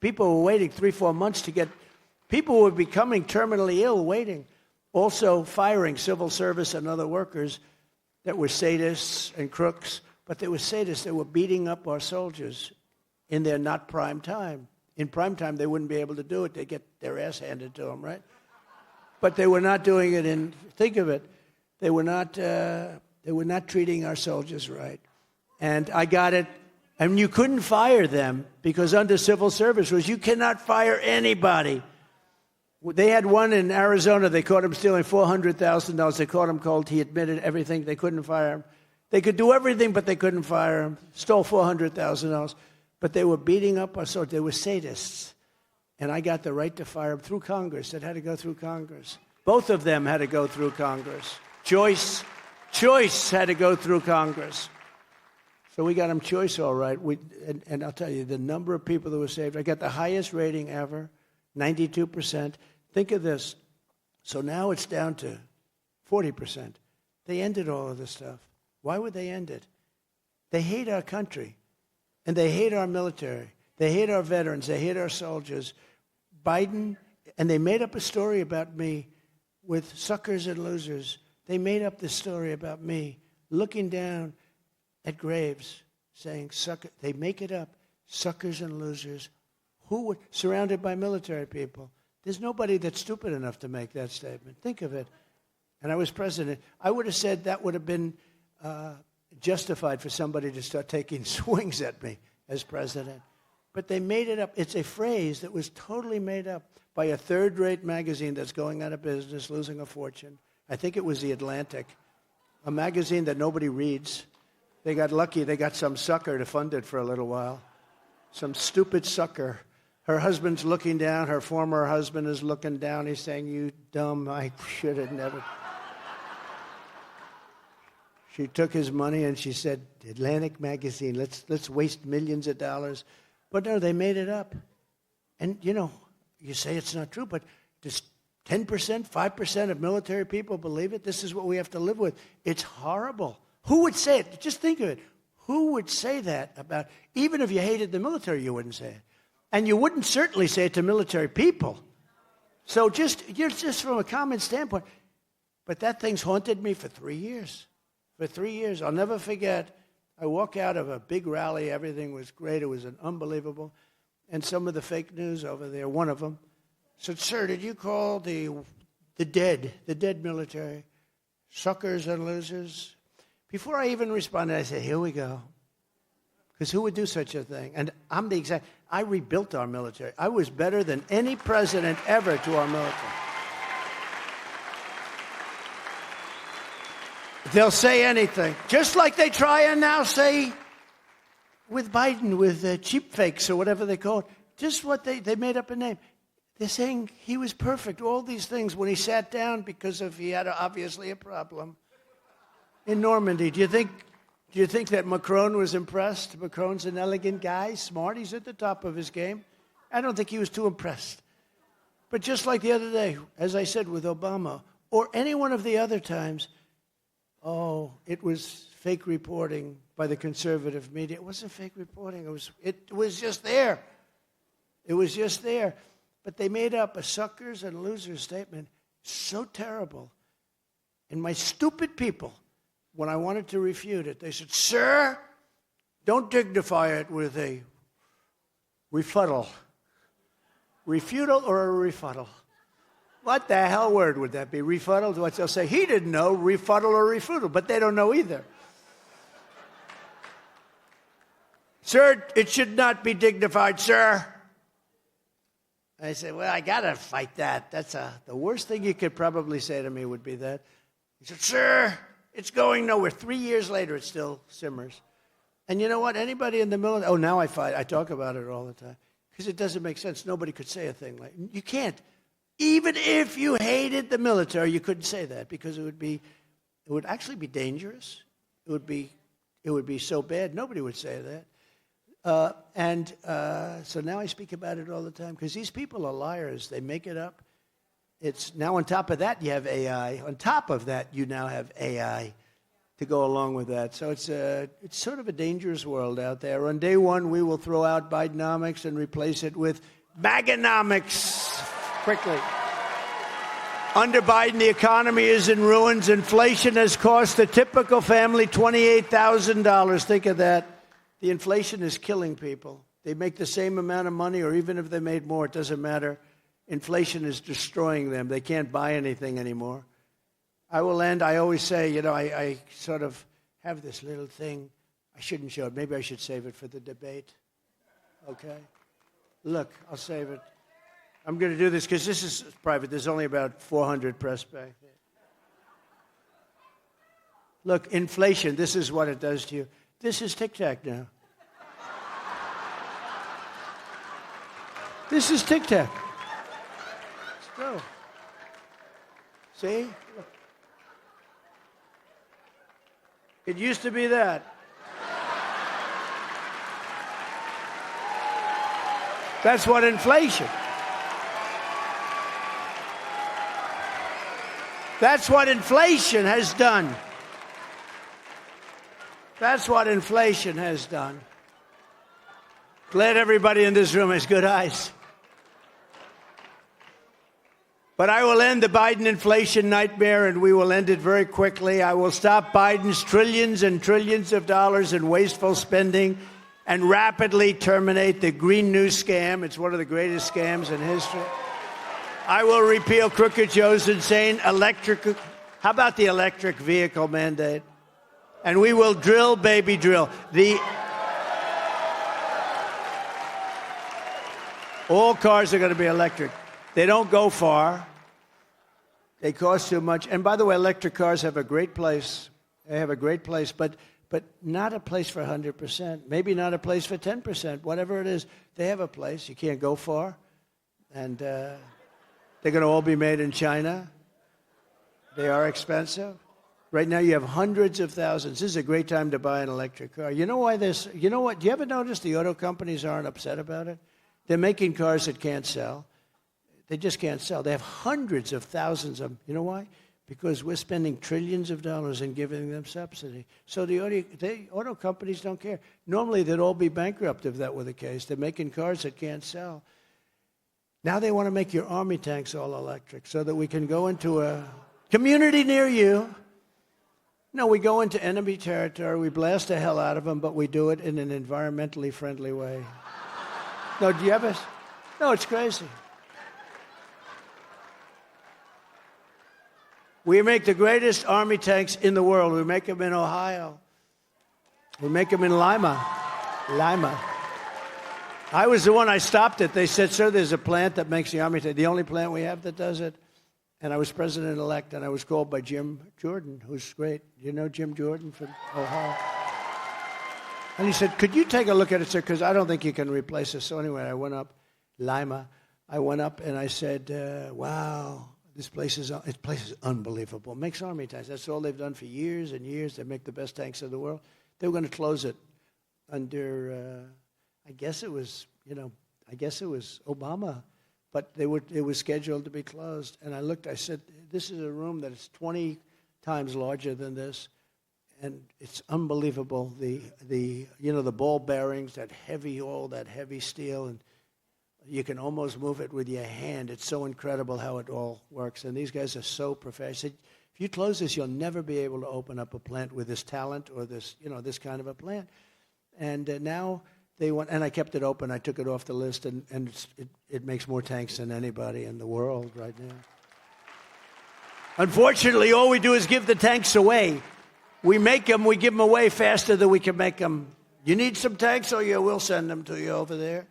People were waiting 3-4 months to get, people were becoming terminally ill waiting. Also firing civil service and other workers that were sadists and crooks, but they were sadists. They were beating up our soldiers in their not prime time. In prime time, they wouldn't be able to do it. They'd get their ass handed to them, right? But they were not doing it in, think of it, they were not treating our soldiers right. And I got it. And you couldn't fire them because under civil service rules, you cannot fire anybody. They had one in Arizona. They caught him stealing $400,000. They caught him cold. He admitted everything. They couldn't fire him. They could do everything, but they couldn't fire him. Stole $400,000. But they were beating up our soldiers. They were sadists. And I got the right to fire them through Congress. It had to go through Congress. Both of them had to go through Congress. Choice had to go through Congress. So we got him choice all right. And I'll tell you, the number of people that were saved, I got the highest rating ever, 92%. Think of this. So now it's down to 40%. They ended all of this stuff. Why would they end it? They hate our country, and they hate our military. They hate our veterans. They hate our soldiers. Biden, and they made up a story about me with suckers and losers. They made up this story about me looking down at graves saying, sucker, they make it up, suckers and losers. Who would, surrounded by military people. There's nobody that's stupid enough to make that statement. Think of it. And I was president. I would have said that would have been justified for somebody to start taking swings at me as president. But they made it up. It's a phrase that was totally made up by a third-rate magazine that's going out of business, losing a fortune. I think it was The Atlantic, a magazine that nobody reads. They got lucky. They got some sucker to fund it for a little while. Some stupid sucker. Her husband's looking down. Her former husband is looking down. He's saying, you dumb, I should have never. She took his money and she said, Atlantic magazine, let's waste millions of dollars. But no, they made it up. And, you know, you say it's not true, but does 10%, 5% of military people believe it? This is what we have to live with. It's horrible. Who would say it? Just think of it. Who would say that about, even if you hated the military, you wouldn't say it. And you wouldn't certainly say it to military people. So just from a common standpoint. But that thing's haunted me for 3 years. For 3 years. I'll never forget. I walk out of a big rally. Everything was great. It was an unbelievable. And some of the fake news over there, one of them, said, sir, did you call the dead military, suckers and losers? Before I even responded, I said, here we go. Because who would do such a thing? And I'm the exact, I rebuilt our military. I was better than any president ever to our military. They'll say anything. Just like they try and now say with Biden, with cheap fakes or whatever they call it. Just what they made up a name. They're saying he was perfect, all these things when he sat down because he had obviously a problem. In Normandy, do you think that Macron was impressed? Macron's an elegant guy, smart. He's at the top of his game. I don't think he was too impressed. But just like the other day, as I said with Obama, or any one of the other times, oh, it was fake reporting by the conservative media. It wasn't fake reporting. It was just there. It was just there. But they made up a suckers and losers statement so terrible. And my stupid people, when I wanted to refute it, they said, sir, don't dignify it with a rebuttal. Refutal or a rebuttal? What the hell word would that be? Rebuttal? What they'll say, he didn't know, rebuttal or refutal, but they don't know either. Sir, it should not be dignified, sir. I said, well, I got to fight that. That's the worst thing you could probably say to me would be that. He said, sir, it's going nowhere. 3 years later, it still simmers. And you know what? Anybody in the military, now I fight. I talk about it all the time. Because it doesn't make sense. Nobody could say a thing like, you can't. Even if you hated the military, you couldn't say that because it would actually be dangerous. It would be it would be so bad. Nobody would say that. So now I speak about it all the time because these people are liars. They make it up. It's now on top of that, you have AI. On top of that, you now have AI to go along with that. So it's sort of a dangerous world out there. On day one, we will throw out Bidenomics and replace it with Baganomics quickly. Under Biden, the economy is in ruins. Inflation has cost the typical family $28,000. Think of that. The inflation is killing people. They make the same amount of money, or even if they made more, it doesn't matter. Inflation is destroying them. They can't buy anything anymore. I will end. I always say, I sort of have this little thing. I shouldn't show it. Maybe I should save it for the debate. Okay? Look, I'll save it. I'm going to do this because this is private. There's only about 400 press back there. Look, inflation, this is what it does to you. This is Tic Tac now. This is Tic Tac. Let's go. See? Look. It used to be that. That's what inflation. That's what inflation has done. That's what inflation has done. Glad everybody in this room has good eyes. But I will end the Biden inflation nightmare, and we will end it very quickly. I will stop Biden's trillions and trillions of dollars in wasteful spending and rapidly terminate the Green New Scam. It's one of the greatest scams in history. I will repeal Crooked Joe's insane electric. How about the electric vehicle mandate? And we will drill, baby, drill. All cars are going to be electric. They don't go far. They cost too much. And by the way, electric cars have a great place. They have a great place, but not a place for 100%. Maybe not a place for 10%. Whatever it is, they have a place. You can't go far. And they're going to all be made in China. They are expensive. Right now, you have hundreds of thousands. This is a great time to buy an electric car. You know why this? You know what? Do you ever notice the auto companies aren't upset about it? They're making cars that can't sell. They just can't sell. They have hundreds of thousands of them. You know why? Because we're spending trillions of dollars and giving them subsidy. So the auto companies don't care. Normally, they'd all be bankrupt if that were the case. They're making cars that can't sell. Now they want to make your army tanks all electric so that we can go into a community near you. No, we go into enemy territory. We blast the hell out of them, but we do it in an environmentally friendly way. No, do you ever? No, it's crazy. We make the greatest army tanks in the world. We make them in Ohio. We make them in Lima. I was the one, I stopped it. They said, sir, there's a plant that makes the army tank. The only plant we have that does it. And I was president-elect, and I was called by Jim Jordan, who's great. You know Jim Jordan from Ohio? And he said, could you take a look at it, sir, because I don't think you can replace it. So anyway, I went up, Lima. I went up, and I said, wow. This place is unbelievable. It makes army tanks. That's all they've done for years and years. They make the best tanks in the world. They were going to close it under, I guess it was Obama, but it was scheduled to be closed. And I looked. I said, "This is a room that is 20 times larger than this, and it's unbelievable. The ball bearings, that heavy steel, and you can almost move it with your hand. It's so incredible how it all works. And these guys are so professional. I said, if you close this, you'll never be able to open up a plant with this talent or this kind of a plant. And now they want, and I kept it open. I took it off the list, and it makes more tanks than anybody in the world right now. Unfortunately, all we do is give the tanks away. We make them, we give them away faster than we can make them. You need some tanks? Oh, yeah, we'll send them to you over there.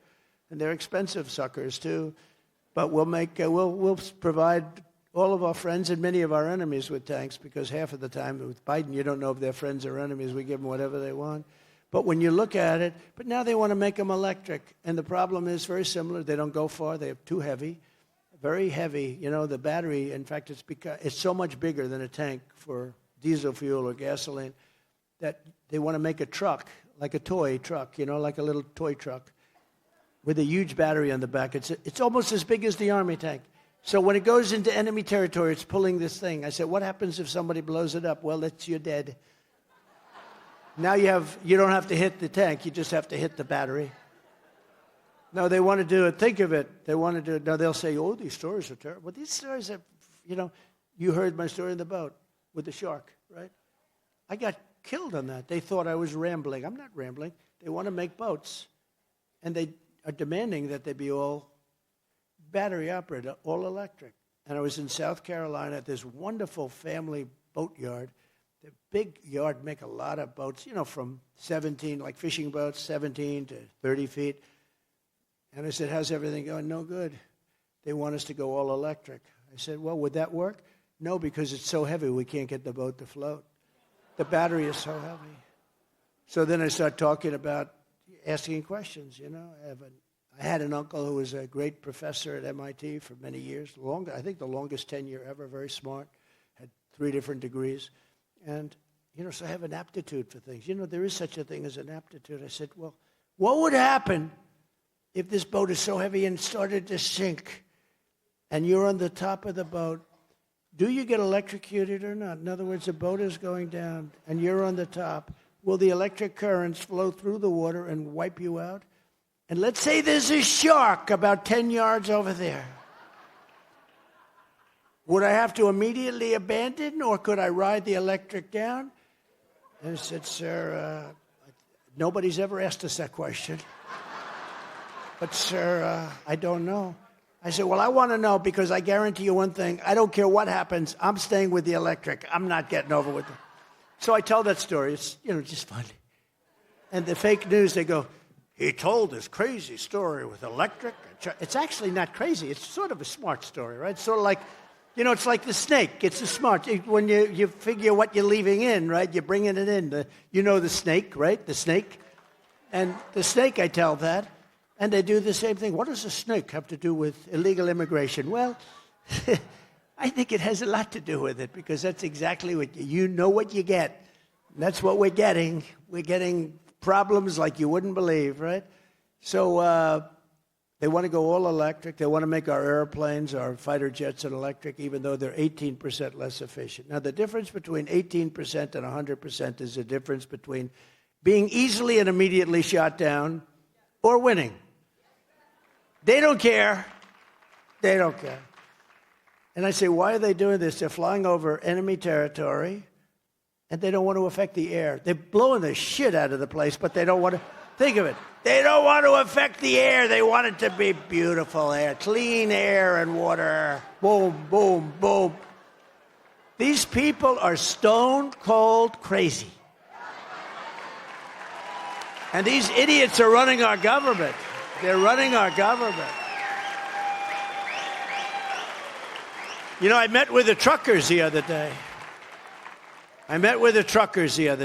And they're expensive suckers, too. But we'll provide all of our friends and many of our enemies with tanks, because half of the time with Biden, you don't know if they're friends or enemies. We give them whatever they want. But when you look at it, but now they want to make them electric. And the problem is very similar. They don't go far. They're too heavy, very heavy. You know, the battery, in fact, it's so much bigger than a tank for diesel fuel or gasoline. that they want to make a truck, like a toy truck, like a little toy truck with a huge battery on the back. It's almost as big as the Army tank. So when it goes into enemy territory, it's pulling this thing. I said, what happens if somebody blows it up? Well, you're dead. Now you don't have to hit the tank. You just have to hit the battery. No, they want to do it. Think of it. They want to do it. No, they'll say, oh, these stories are terrible. But these stories are, you heard my story in the boat with the shark, right? I got killed on that. They thought I was rambling. I'm not rambling. They want to make boats. And they are demanding that they be all battery operated, all electric. And I was in South Carolina at this wonderful family boat yard. The big yard make a lot of boats, from 17, like fishing boats, 17 to 30 feet. And I said, how's everything going? No good. They want us to go all electric. I said, well, would that work? No, because it's so heavy we can't get the boat to float. The battery is so heavy. So then I start talking about asking questions, I had an uncle who was a great professor at MIT for many years, I think the longest tenure ever, very smart, had 3 different degrees. And, so I have an aptitude for things. There is such a thing as an aptitude. I said, well, what would happen if this boat is so heavy and started to sink and you're on the top of the boat? Do you get electrocuted or not? In other words, the boat is going down and you're on the top. Will the electric currents flow through the water and wipe you out? And let's say there's a shark about 10 yards over there. Would I have to immediately abandon, or could I ride the electric down? And I said, sir, nobody's ever asked us that question. But, sir, I don't know. I said, well, I want to know, because I guarantee you one thing. I don't care what happens. I'm staying with the electric. I'm not getting over with it. So I tell that story. It's, just funny. And the fake news, they go, he told this crazy story with electric. It's actually not crazy. It's sort of a smart story, right? It's sort of like, it's like the snake. It's a smart. When you figure what you're leaving in, right? You're bringing it in. The snake, right? The snake. And the snake, I tell that. And they do the same thing. What does a snake have to do with illegal immigration? Well, I think it has a lot to do with it, because that's exactly what you know what you get. And that's what we're getting. We're getting problems like you wouldn't believe, right? So they want to go all electric. They want to make our airplanes, our fighter jets, and electric, even though they're 18% less efficient. Now, the difference between 18% and 100% is the difference between being easily and immediately shot down or winning. They don't care. They don't care. And I say, why are they doing this? They're flying over enemy territory, and they don't want to affect the air. They're blowing the shit out of the place, but they don't want to. Think of it. They don't want to affect the air. They want it to be beautiful air, clean air and water. Boom, boom, boom. These people are stone cold crazy. And these idiots are running our government. They're running our government. I met with the truckers the other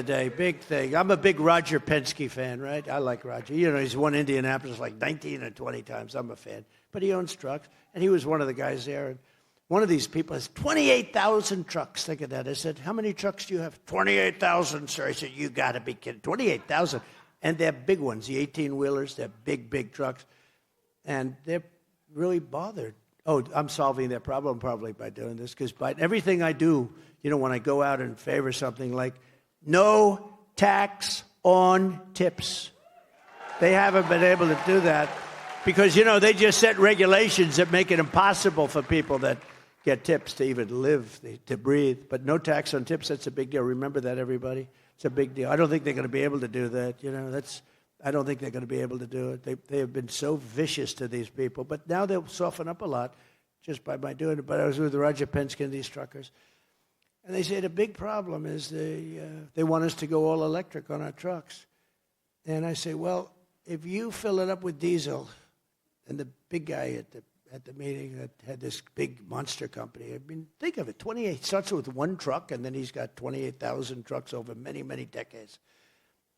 day. Big thing. I'm a big Roger Penske fan, right? I like Roger. He's won Indianapolis like 19 or 20 times. I'm a fan. But he owns trucks, and he was one of the guys there. And one of these people has 28,000 trucks. Think of that. I said, how many trucks do you have? 28,000, sir. I said, you got to be kidding. 28,000. And they're big ones, the 18-wheelers. They're big, big trucks. And they're really bothered. Oh, I'm solving their problem probably by doing this, because by everything I do, when I go out and favor something like no tax on tips. They haven't been able to do that because, they just set regulations that make it impossible for people that get tips to even live, to breathe. But no tax on tips, that's a big deal. Remember that, everybody? It's a big deal. I don't think they're going to be able to do that. I don't think they're going to be able to do it. They have been so vicious to these people. But now they'll soften up a lot just by my doing it. But I was with Roger Penske and these truckers. And they say the big problem is they want us to go all electric on our trucks. And I say, well, if you fill it up with diesel, and the big guy at the meeting that had this big monster company, think of it, 28, starts with one truck, and then he's got 28,000 trucks over many, many decades.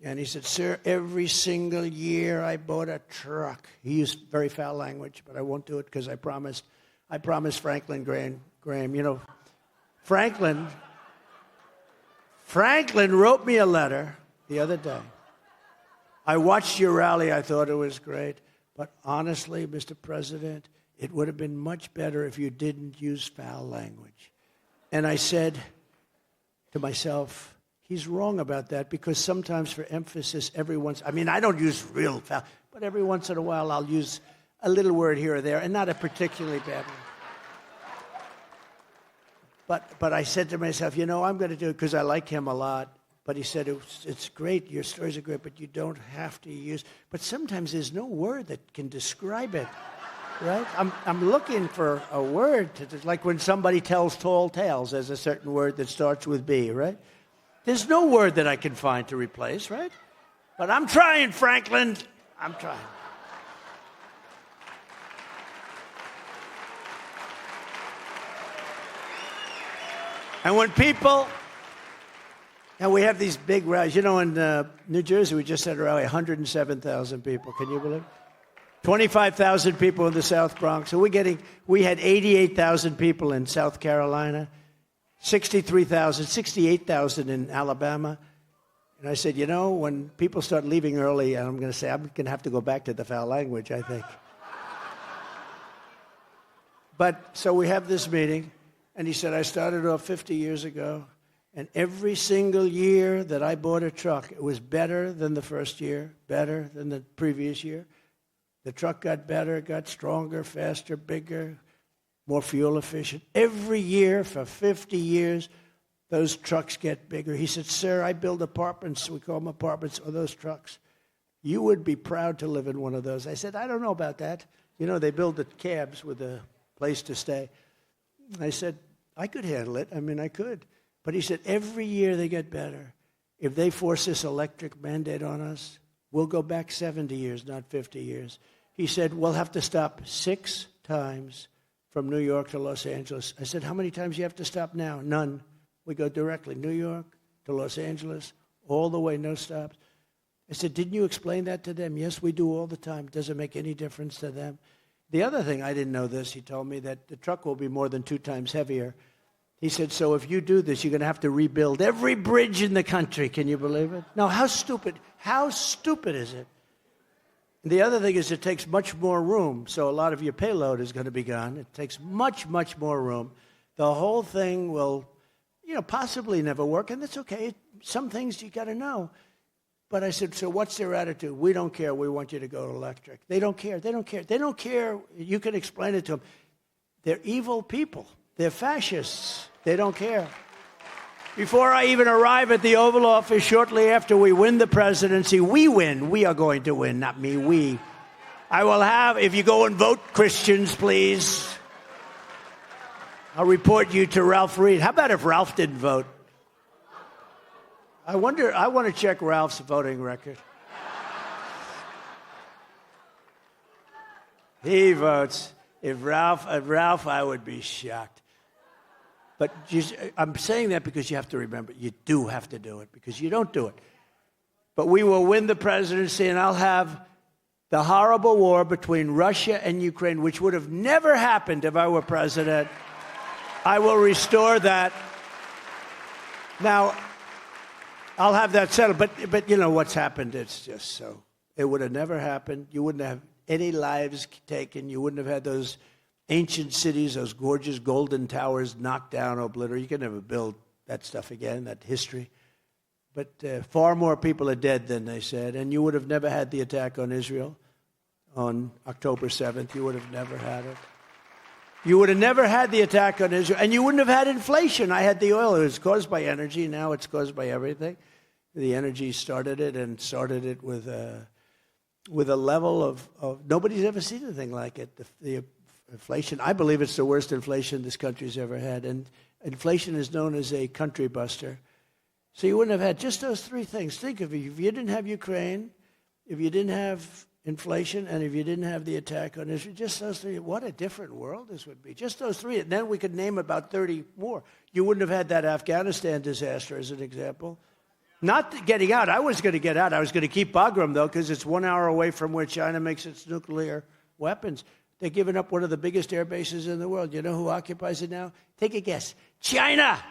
And he said, sir, every single year I bought a truck. He used very foul language, but I won't do it because I promised Franklin Graham. Franklin Franklin wrote me a letter the other day. I watched your rally. I thought it was great. But honestly, Mr. President, it would have been much better if you didn't use foul language. And I said to myself, he's wrong about that, because sometimes for emphasis, I don't use real foul, but every once in a while I'll use a little word here or there, and not a particularly bad one. But I said to myself, I'm going to do it because I like him a lot. But he said, it's great, your stories are great, but you don't have to use. But sometimes there's no word that can describe it, right? I'm looking for a word, like when somebody tells tall tales, there's a certain word that starts with B, right? There's no word that I can find to replace, right? But I'm trying, Franklin. I'm trying. And when people, and we have these big rallies. In New Jersey, we just had a rally, 107,000 people. Can you believe it? 25,000 people in the South Bronx. So we had 88,000 people in South Carolina, 68,000 in Alabama. And I said, when people start leaving early, I'm going to have to go back to the foul language, I think. But so we have this meeting, and he said, I started off 50 years ago, and every single year that I bought a truck, it was better than the first year, better than the previous year. The truck got better, got stronger, faster, bigger, more fuel efficient. Every year for 50 years, those trucks get bigger. He said, sir, I build apartments. We call them apartments, or those trucks. You would be proud to live in one of those. I said, I don't know about that. They build the cabs with a place to stay. I said, I could handle it. I could. But he said, every year they get better. If they force this electric mandate on us, we'll go back 70 years, not 50 years. He said, we'll have to stop 6 times from New York to Los Angeles. I said, how many times do you have to stop now? None. We go directly, New York to Los Angeles, all the way, no stops. I said, didn't you explain that to them? Yes, we do all the time. Does it make any difference to them? The other thing, I didn't know this, he told me that the truck will be more than 2 times heavier. He said, so if you do this, you're going to have to rebuild every bridge in the country. Can you believe it? Now, how stupid is it? And the other thing is it takes much more room, so a lot of your payload is going to be gone. It takes much, much more room. The whole thing will, possibly never work, and that's okay. Some things you got to know. But I said, so what's their attitude? We don't care. We want you to go to electric. They don't care. They don't care. They don't care. You can explain it to them. They're evil people. They're fascists. They don't care. Before I even arrive at the Oval Office, shortly after we win the presidency, we win. We are going to win, not me, we. I will have, if you go and vote, Christians, please, I'll report you to Ralph Reed. How about if Ralph didn't vote? I want to check Ralph's voting record. He votes. If Ralph, I would be shocked. But I'm saying that because you have to remember, you do have to do it, because you don't do it. But we will win the presidency, and I'll have the horrible war between Russia and Ukraine, which would have never happened if I were president. I will restore that. Now, I'll have that settled. But you know what's happened? It's just so. It would have never happened. You wouldn't have any lives taken. You wouldn't have had those ancient cities, those gorgeous golden towers knocked down, obliterated. You can never build that stuff again, that history. But far more people are dead than they said. And you would have never had the attack on Israel on October 7th. You would have never had it. You would have never had the attack on Israel. And you wouldn't have had inflation. I had the oil. It was caused by energy. Now it's caused by everything. The energy started it, and started it with a level of nobody's ever seen anything like it. The inflation, I believe it's the worst inflation this country's ever had. And inflation is known as a country buster. So you wouldn't have had just those three things. Think of it. If you didn't have Ukraine, if you didn't have inflation, and if you didn't have the attack on Israel, just those three, what a different world this would be. Just those three. And then we could name about 30 more. You wouldn't have had that Afghanistan disaster as an example. Not getting out. I was going to get out. I was going to keep Bagram, though, because it's 1 hour away from where China makes its nuclear weapons. They're giving up one of the biggest air bases in the world. You know who occupies it now? Take a guess. China!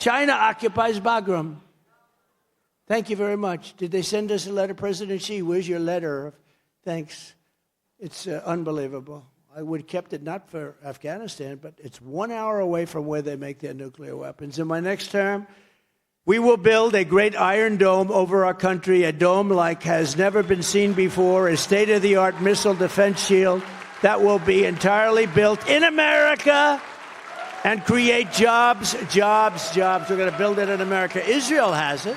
China occupies Bagram. Thank you very much. Did they send us a letter? President Xi, where's your letter? Thanks. It's unbelievable. I would have kept it not for Afghanistan, but it's 1 hour away from where they make their nuclear weapons. In my next term, we will build a great iron dome over our country, a dome like has never been seen before, a state-of-the-art missile defense shield that will be entirely built in America and create jobs. We're going to build it in America. Israel has it.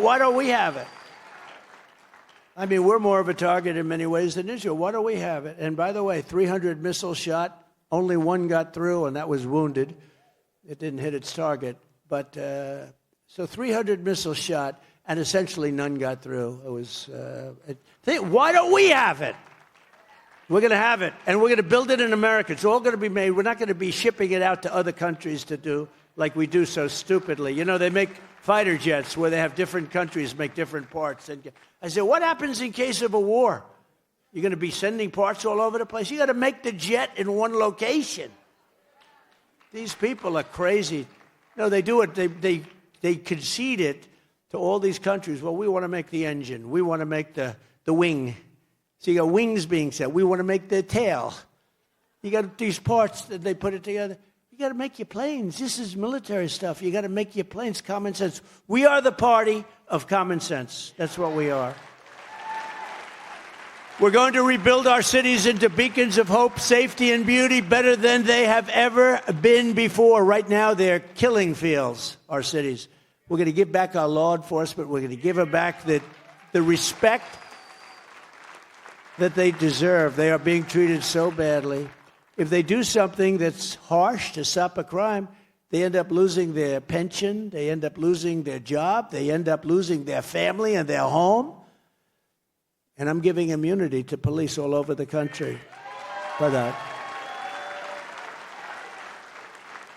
Why don't we have it? I mean, we're more of a target in many ways than Israel. Why don't we have it? And by the way, 300 missiles shot, only one got through, and that was wounded. It didn't hit its target. But so 300 missiles shot, and essentially none got through. It was. Why don't we have it? We're going to have it, and we're going to build it in America. It's all going to be made. We're not going to be shipping it out to other countries to do like we do so stupidly. You know, they make fighter jets where they have different countries make different parts. And I said, what happens in case of a war? You're going to be sending parts all over the place? You got to make the jet in one location. These people are crazy. No, they do it. They concede it to all these countries. Well, we want to make the engine. We want to make the wing. So you got wings being set. We want to make the tail. You got these parts that they put it together. You got to make your planes. This is military stuff. You got to make your planes. Common sense. We are the party of common sense. That's what we are. We're going to rebuild our cities into beacons of hope, safety, and beauty better than they have ever been before. Right now, they're killing fields, our cities. We're going to give back our law enforcement. We're going to give them back the respect that they deserve. They are being treated so badly. If they do something that's harsh to stop a crime, they end up losing their pension, they end up losing their job, they end up losing their family and their home. And I'm giving immunity to police all over the country for that.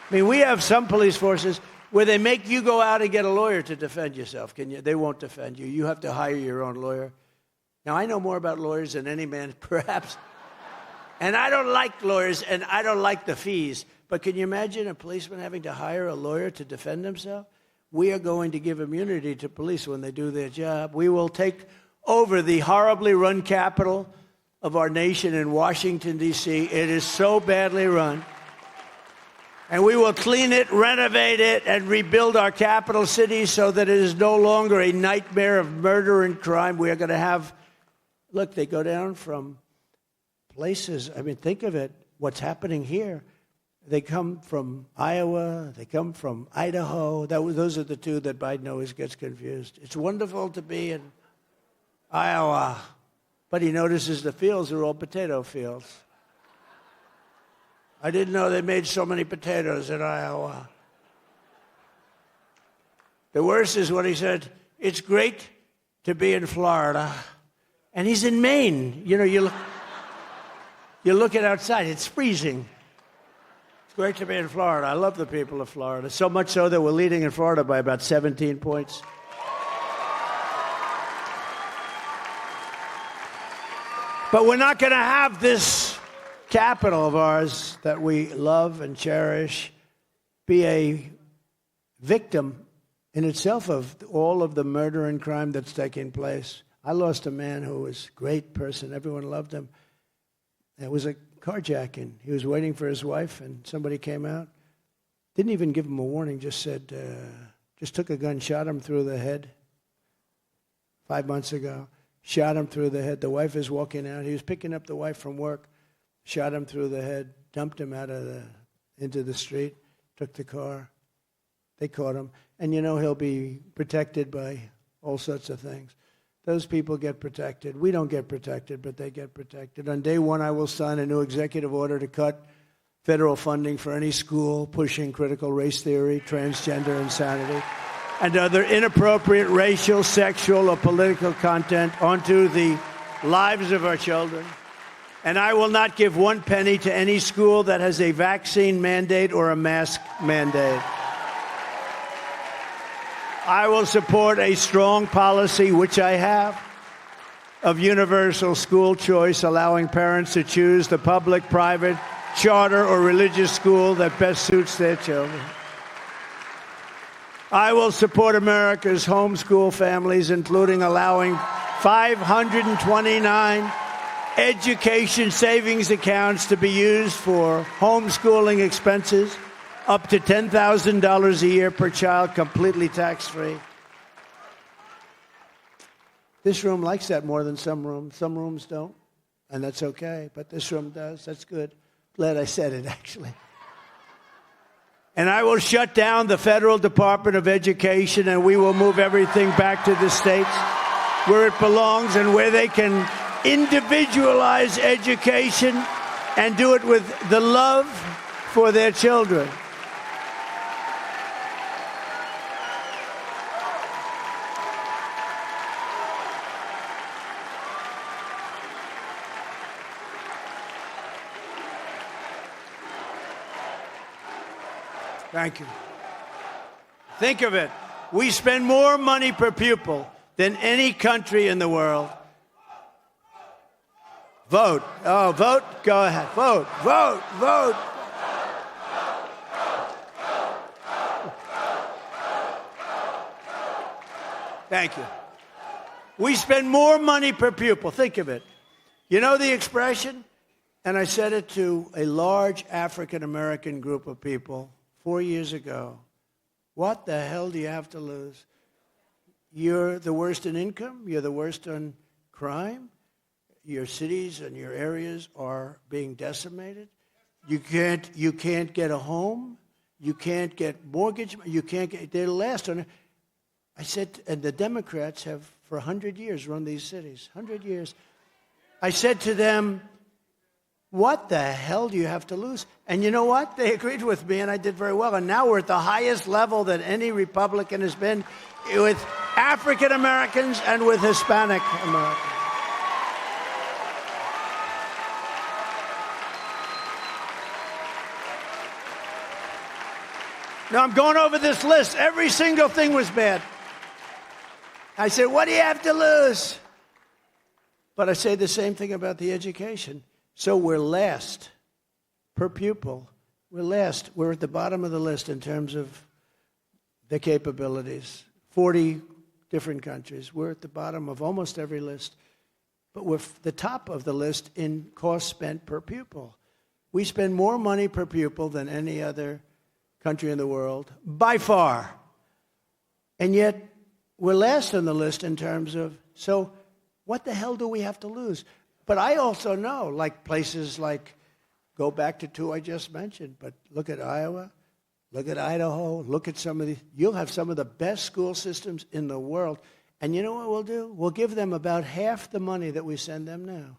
I mean, we have some police forces where they make you go out and get a lawyer to defend yourself. They won't defend you. You have to hire your own lawyer. Now, I know more about lawyers than any man, perhaps. And I don't like lawyers, and I don't like the fees. But can you imagine a policeman having to hire a lawyer to defend himself? We are going to give immunity to police when they do their job. We will take over the horribly run capital of our nation in Washington, D.C. It is so badly run. And we will clean it, renovate it, and rebuild our capital city so that it is no longer a nightmare of murder and crime. We are going to have, look, they go down from places. I mean, think of it, what's happening here. They come from Iowa. They come from Idaho. Those are the two that Biden always gets confused. It's wonderful to be in Iowa, but he notices the fields are all potato fields. I didn't know they made so many potatoes in Iowa. The worst is when he said, it's great to be in Florida. And he's in Maine. You know, you're looking outside. It's freezing. It's great to be in Florida. I love the people of Florida. So much so that we're leading in Florida by about 17 points. But we're not going to have this capital of ours that we love and cherish be a victim in itself of all of the murder and crime that's taking place. I lost a man who was a great person. Everyone loved him. It was a carjacking. He was waiting for his wife, and somebody came out. Didn't even give him a warning, just said, just took a gun, shot him through the head 5 months ago. Shot him through the head. The wife is walking out. He was picking up the wife from work. Shot him through the head, dumped him into the street, took the car. They caught him. And you know he'll be protected by all sorts of things. Those people get protected. We don't get protected, but they get protected. On day one, I will sign a new executive order to cut federal funding for any school pushing critical race theory, transgender insanity, and other inappropriate racial, sexual, or political content onto the lives of our children. And I will not give one penny to any school that has a vaccine mandate or a mask mandate. I will support a strong policy, which I have, of universal school choice, allowing parents to choose the public, private, charter, or religious school that best suits their children. I will support America's homeschool families, including allowing 529 education savings accounts to be used for homeschooling expenses, up to $10,000 a year per child, completely tax-free. This room likes that more than some rooms. Some rooms don't, and that's okay, but this room does. That's good. Glad I said it, actually. And I will shut down the Federal Department of Education, and we will move everything back to the states where it belongs and where they can individualize education and do it with the love for their children. Thank you. Think of it. We spend more money per pupil than any country in the world. Vote. Oh, vote? Go ahead. Vote, vote, vote. Thank you. We spend more money per pupil. Think of it. You know the expression? And I said it to a large African-American group of people 4 years ago. What the hell do you have to lose? You're the worst in income. You're the worst on crime. Your cities and your areas are being decimated. You can't get a home. You can't get mortgage. You can't get. They're last on it. I said, and the Democrats have for 100 years run these cities. 100 years. I said to them, what the hell do you have to lose? And you know what? They agreed with me, and I did very well. And now we're at the highest level that any Republican has been with African Americans and with Hispanic Americans. Now, I'm going over this list. Every single thing was bad. I said, what do you have to lose? But I say the same thing about the education. So we're last per pupil. We're last. We're at the bottom of the list in terms of the capabilities. 40 different countries. We're at the bottom of almost every list. But we're the top of the list in cost spent per pupil. We spend more money per pupil than any other country in the world, by far. And yet, we're last on the list in terms of, so what the hell do we have to lose? But I also know, like places like, go back to two I just mentioned, but look at Iowa, look at Idaho, look at some of these. You'll have some of the best school systems in the world. And you know what we'll do? We'll give them about half the money that we send them now.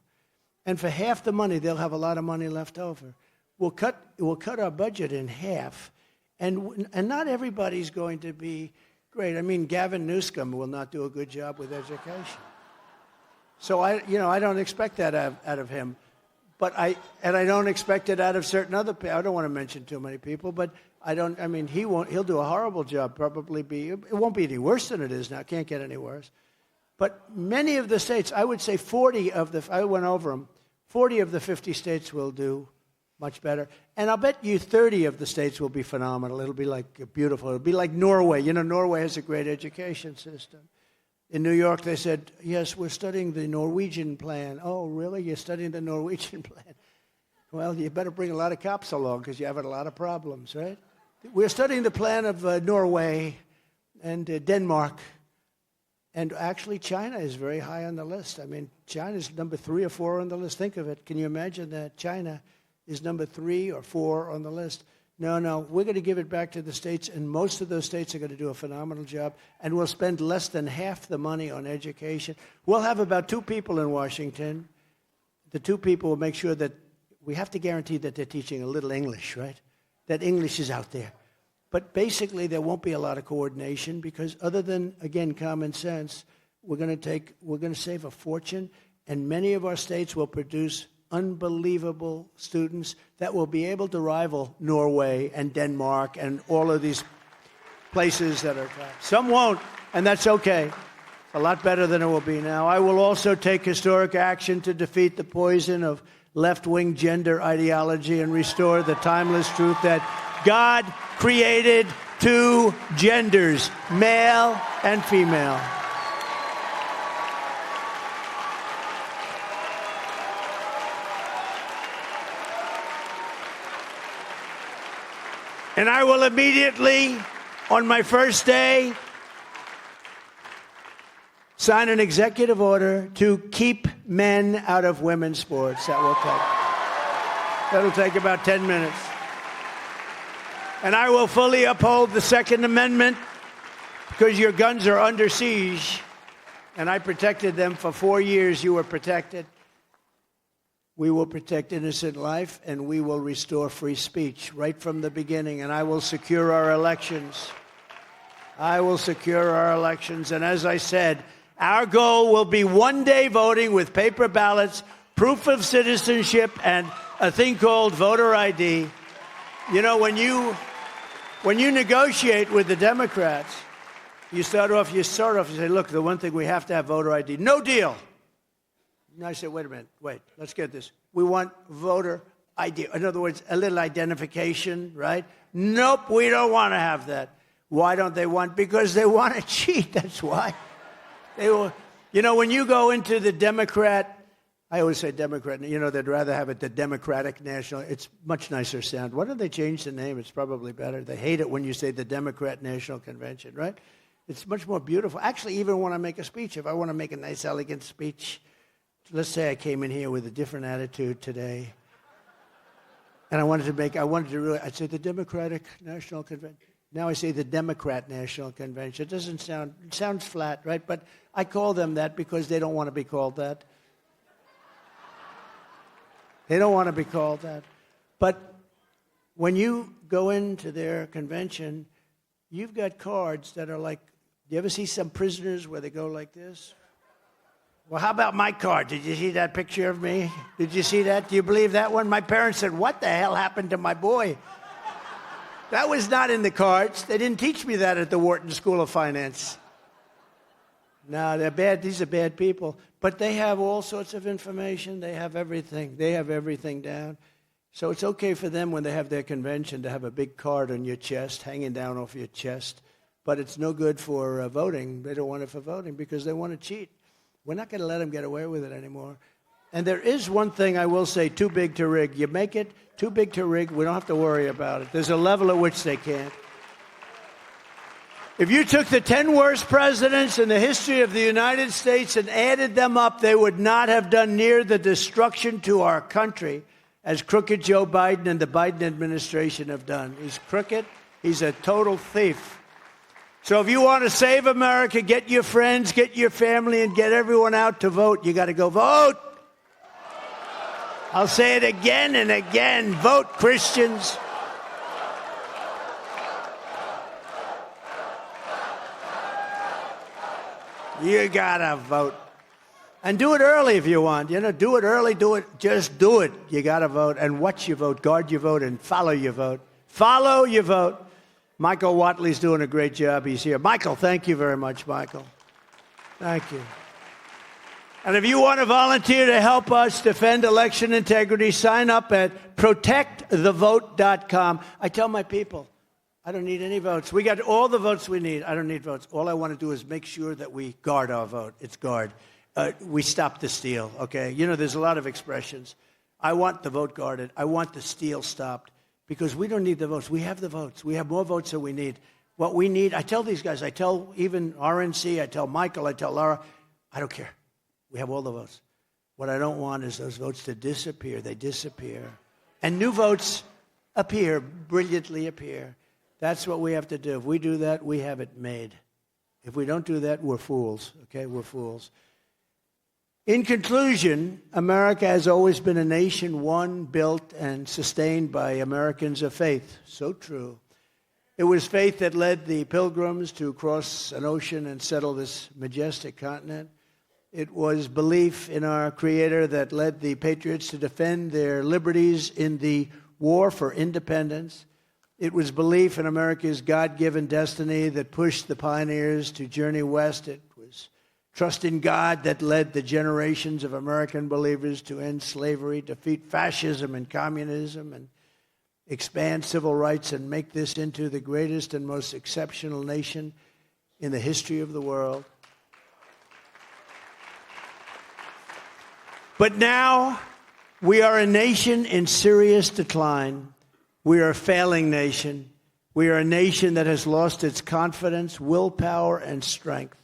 And for half the money, they'll have a lot of money left over. We'll cut our budget in half. And not everybody's going to be great. I mean, Gavin Newsom will not do a good job with education. So I don't expect that out of him. But I don't expect it out of certain other people. I don't want to mention too many people, but he'll do a horrible job, it won't be any worse than it is now. It can't get any worse. But many of the states, I would say I went over them, 40 of the 50 states will do much better. And I'll bet you 30 of the states will be phenomenal. It'll be like beautiful. It'll be like Norway. You know, Norway has a great education system. In New York, they said, yes, we're studying the Norwegian plan. Oh, really? You're studying the Norwegian plan? Well, you better bring a lot of cops along because you have a lot of problems, right? We're studying the plan of Norway and Denmark. And actually, China is very high on the list. I mean, China's number 3 or 4 on the list. Think of it. Can you imagine that China is number 3 or 4 on the list? No, we're going to give it back to the states, and most of those states are going to do a phenomenal job, and we'll spend less than half the money on education. We'll have about 2 people in Washington. The 2 people will make sure that we have to guarantee that they're teaching a little English, right? That English is out there. But basically, there won't be a lot of coordination because other than, again, common sense, we're going to save a fortune, and many of our states will produce unbelievable students that will be able to rival Norway and Denmark and all of these places that are top. Some won't, and that's okay. It's a lot better than it will be now. I will also take historic action to defeat the poison of left-wing gender ideology and restore the timeless truth that God created two genders, male and female. And I will immediately, on my first day, sign an executive order to keep men out of women's sports. That'll take about 10 minutes. And I will fully uphold the Second Amendment because your guns are under siege. And I protected them for 4 years. You were protected. We will protect innocent life, and we will restore free speech right from the beginning. And I will secure our elections. I will secure our elections. And as I said, our goal will be one-day voting with paper ballots, proof of citizenship, and a thing called voter ID. You know, when you negotiate with the Democrats, you start off, you say, look, the one thing we have to have voter ID. No deal. And I say, wait a minute, let's get this. We want voter ID. In other words, a little identification, right? Nope, we don't want to have that. Why don't they want? Because they want to cheat, that's why. You know, when you go into the Democrat, I always say Democrat, you know, they'd rather have it the Democratic National. It's much nicer sound. Why don't they change the name? It's probably better. They hate it when you say the Democrat National Convention, right? It's much more beautiful. Actually, even when I make a speech, if I want to make a nice, elegant speech, let's say I came in here with a different attitude today, and I'd say the Democratic National Convention. Now I say the Democrat National Convention. It sounds flat, right? But I call them that because they don't want to be called that. They don't want to be called that. But when you go into their convention, you've got cards that are like, you ever see some prisoners where they go like this? Well, how about my card? Did you see that picture of me? Did you see that? Do you believe that one? My parents said, what the hell happened to my boy? That was not in the cards. They didn't teach me that at the Wharton School of Finance. No, they're bad. These are bad people. But they have all sorts of information. They have everything. They have everything down. So it's okay for them when they have their convention to have a big card on your chest, hanging down off your chest. But it's no good for voting. They don't want it for voting because they want to cheat. We're not going to let them get away with it anymore. And there is one thing I will say, too big to rig. You make it too big to rig, we don't have to worry about it. There's a level at which they can't. If you took the 10 worst presidents in the history of the United States and added them up, they would not have done near the destruction to our country as crooked Joe Biden and the Biden administration have done. He's crooked. He's a total thief. So if you want to save America, get your friends, get your family, and get everyone out to vote. You got to go vote. I'll say it again and again. Vote, Christians. You got to vote. And do it early if you want. You know, do it early, just do it. You got to vote. And watch your vote, guard your vote, and follow your vote. Follow your vote. Michael Watley's doing a great job. He's here. Michael, thank you very much, Michael. Thank you. And if you want to volunteer to help us defend election integrity, sign up at protectthevote.com. I tell my people, I don't need any votes. We got all the votes we need. I don't need votes. All I want to do is make sure that we guard our vote. It's guard. We stop the steal, okay? You know, there's a lot of expressions. I want the vote guarded. I want the steal stopped because we don't need the votes. We have the votes. We have more votes than we need. What we need, I tell these guys, I tell even RNC, I tell Michael, I tell Laura, I don't care. We have all the votes. What I don't want is those votes to disappear. They disappear. And new votes appear, brilliantly appear. That's what we have to do. If we do that, we have it made. If we don't do that, we're fools. Okay, we're fools. In conclusion, America has always been a nation won, built, and sustained by Americans of faith. So true. It was faith that led the Pilgrims to cross an ocean and settle this majestic continent. It was belief in our Creator that led the patriots to defend their liberties in the war for independence. It was belief in America's God-given destiny that pushed the pioneers to journey west. It was trust in God that led the generations of American believers to end slavery, defeat fascism and communism. And expand civil rights, and make this into the greatest and most exceptional nation in the history of the world. But now we are a nation in serious decline. We are a failing nation. We are a nation that has lost its confidence, willpower, and strength.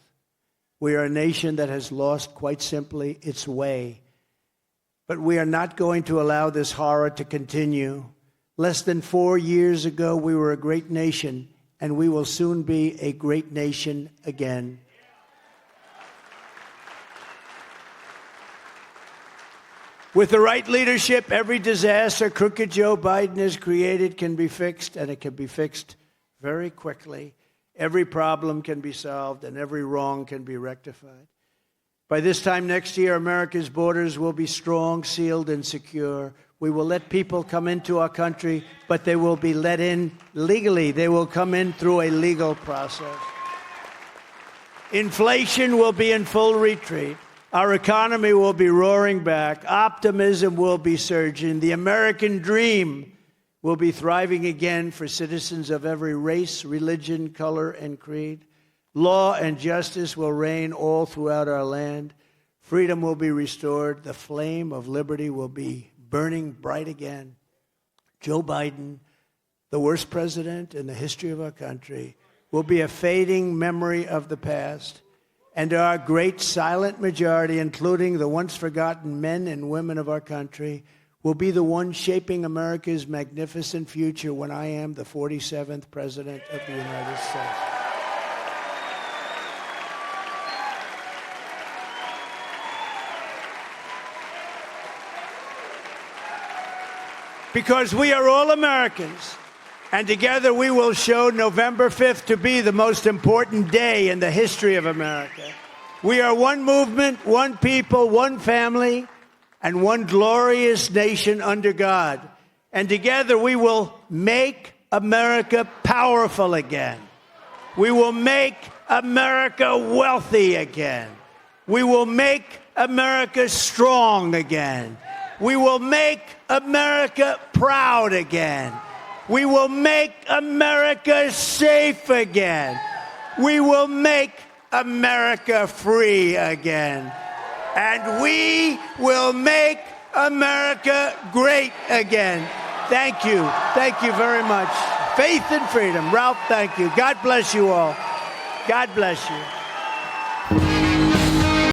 We are a nation that has lost, quite simply, its way. But we are not going to allow this horror to continue. Less than 4 years ago, we were a great nation, and we will soon be a great nation again. With the right leadership, every disaster crooked Joe Biden has created can be fixed, and it can be fixed very quickly. Every problem can be solved, and every wrong can be rectified. By this time next year, America's borders will be strong, sealed, and secure. We will let people come into our country, but they will be let in legally. They will come in through a legal process. Inflation will be in full retreat. Our economy will be roaring back. Optimism will be surging. The American dream will be thriving again for citizens of every race, religion, color, and creed. Law and justice will reign all throughout our land. Freedom will be restored. The flame of liberty will be burning bright again. Joe Biden, the worst president in the history of our country, will be a fading memory of the past. And our great silent majority, including the once forgotten men and women of our country, will be the ones shaping America's magnificent future when I am the 47th President of the United States. Because we are all Americans, and together we will show November 5th to be the most important day in the history of America. We are one movement, one people, one family, and one glorious nation under God. And together we will make America powerful again. We will make America wealthy again. We will make America strong again. We will make America proud again. We will make America safe again. We will make America free again. And we will make America great again. Thank you. Thank you very much. Faith and freedom. Ralph, thank you. God bless you all. God bless you.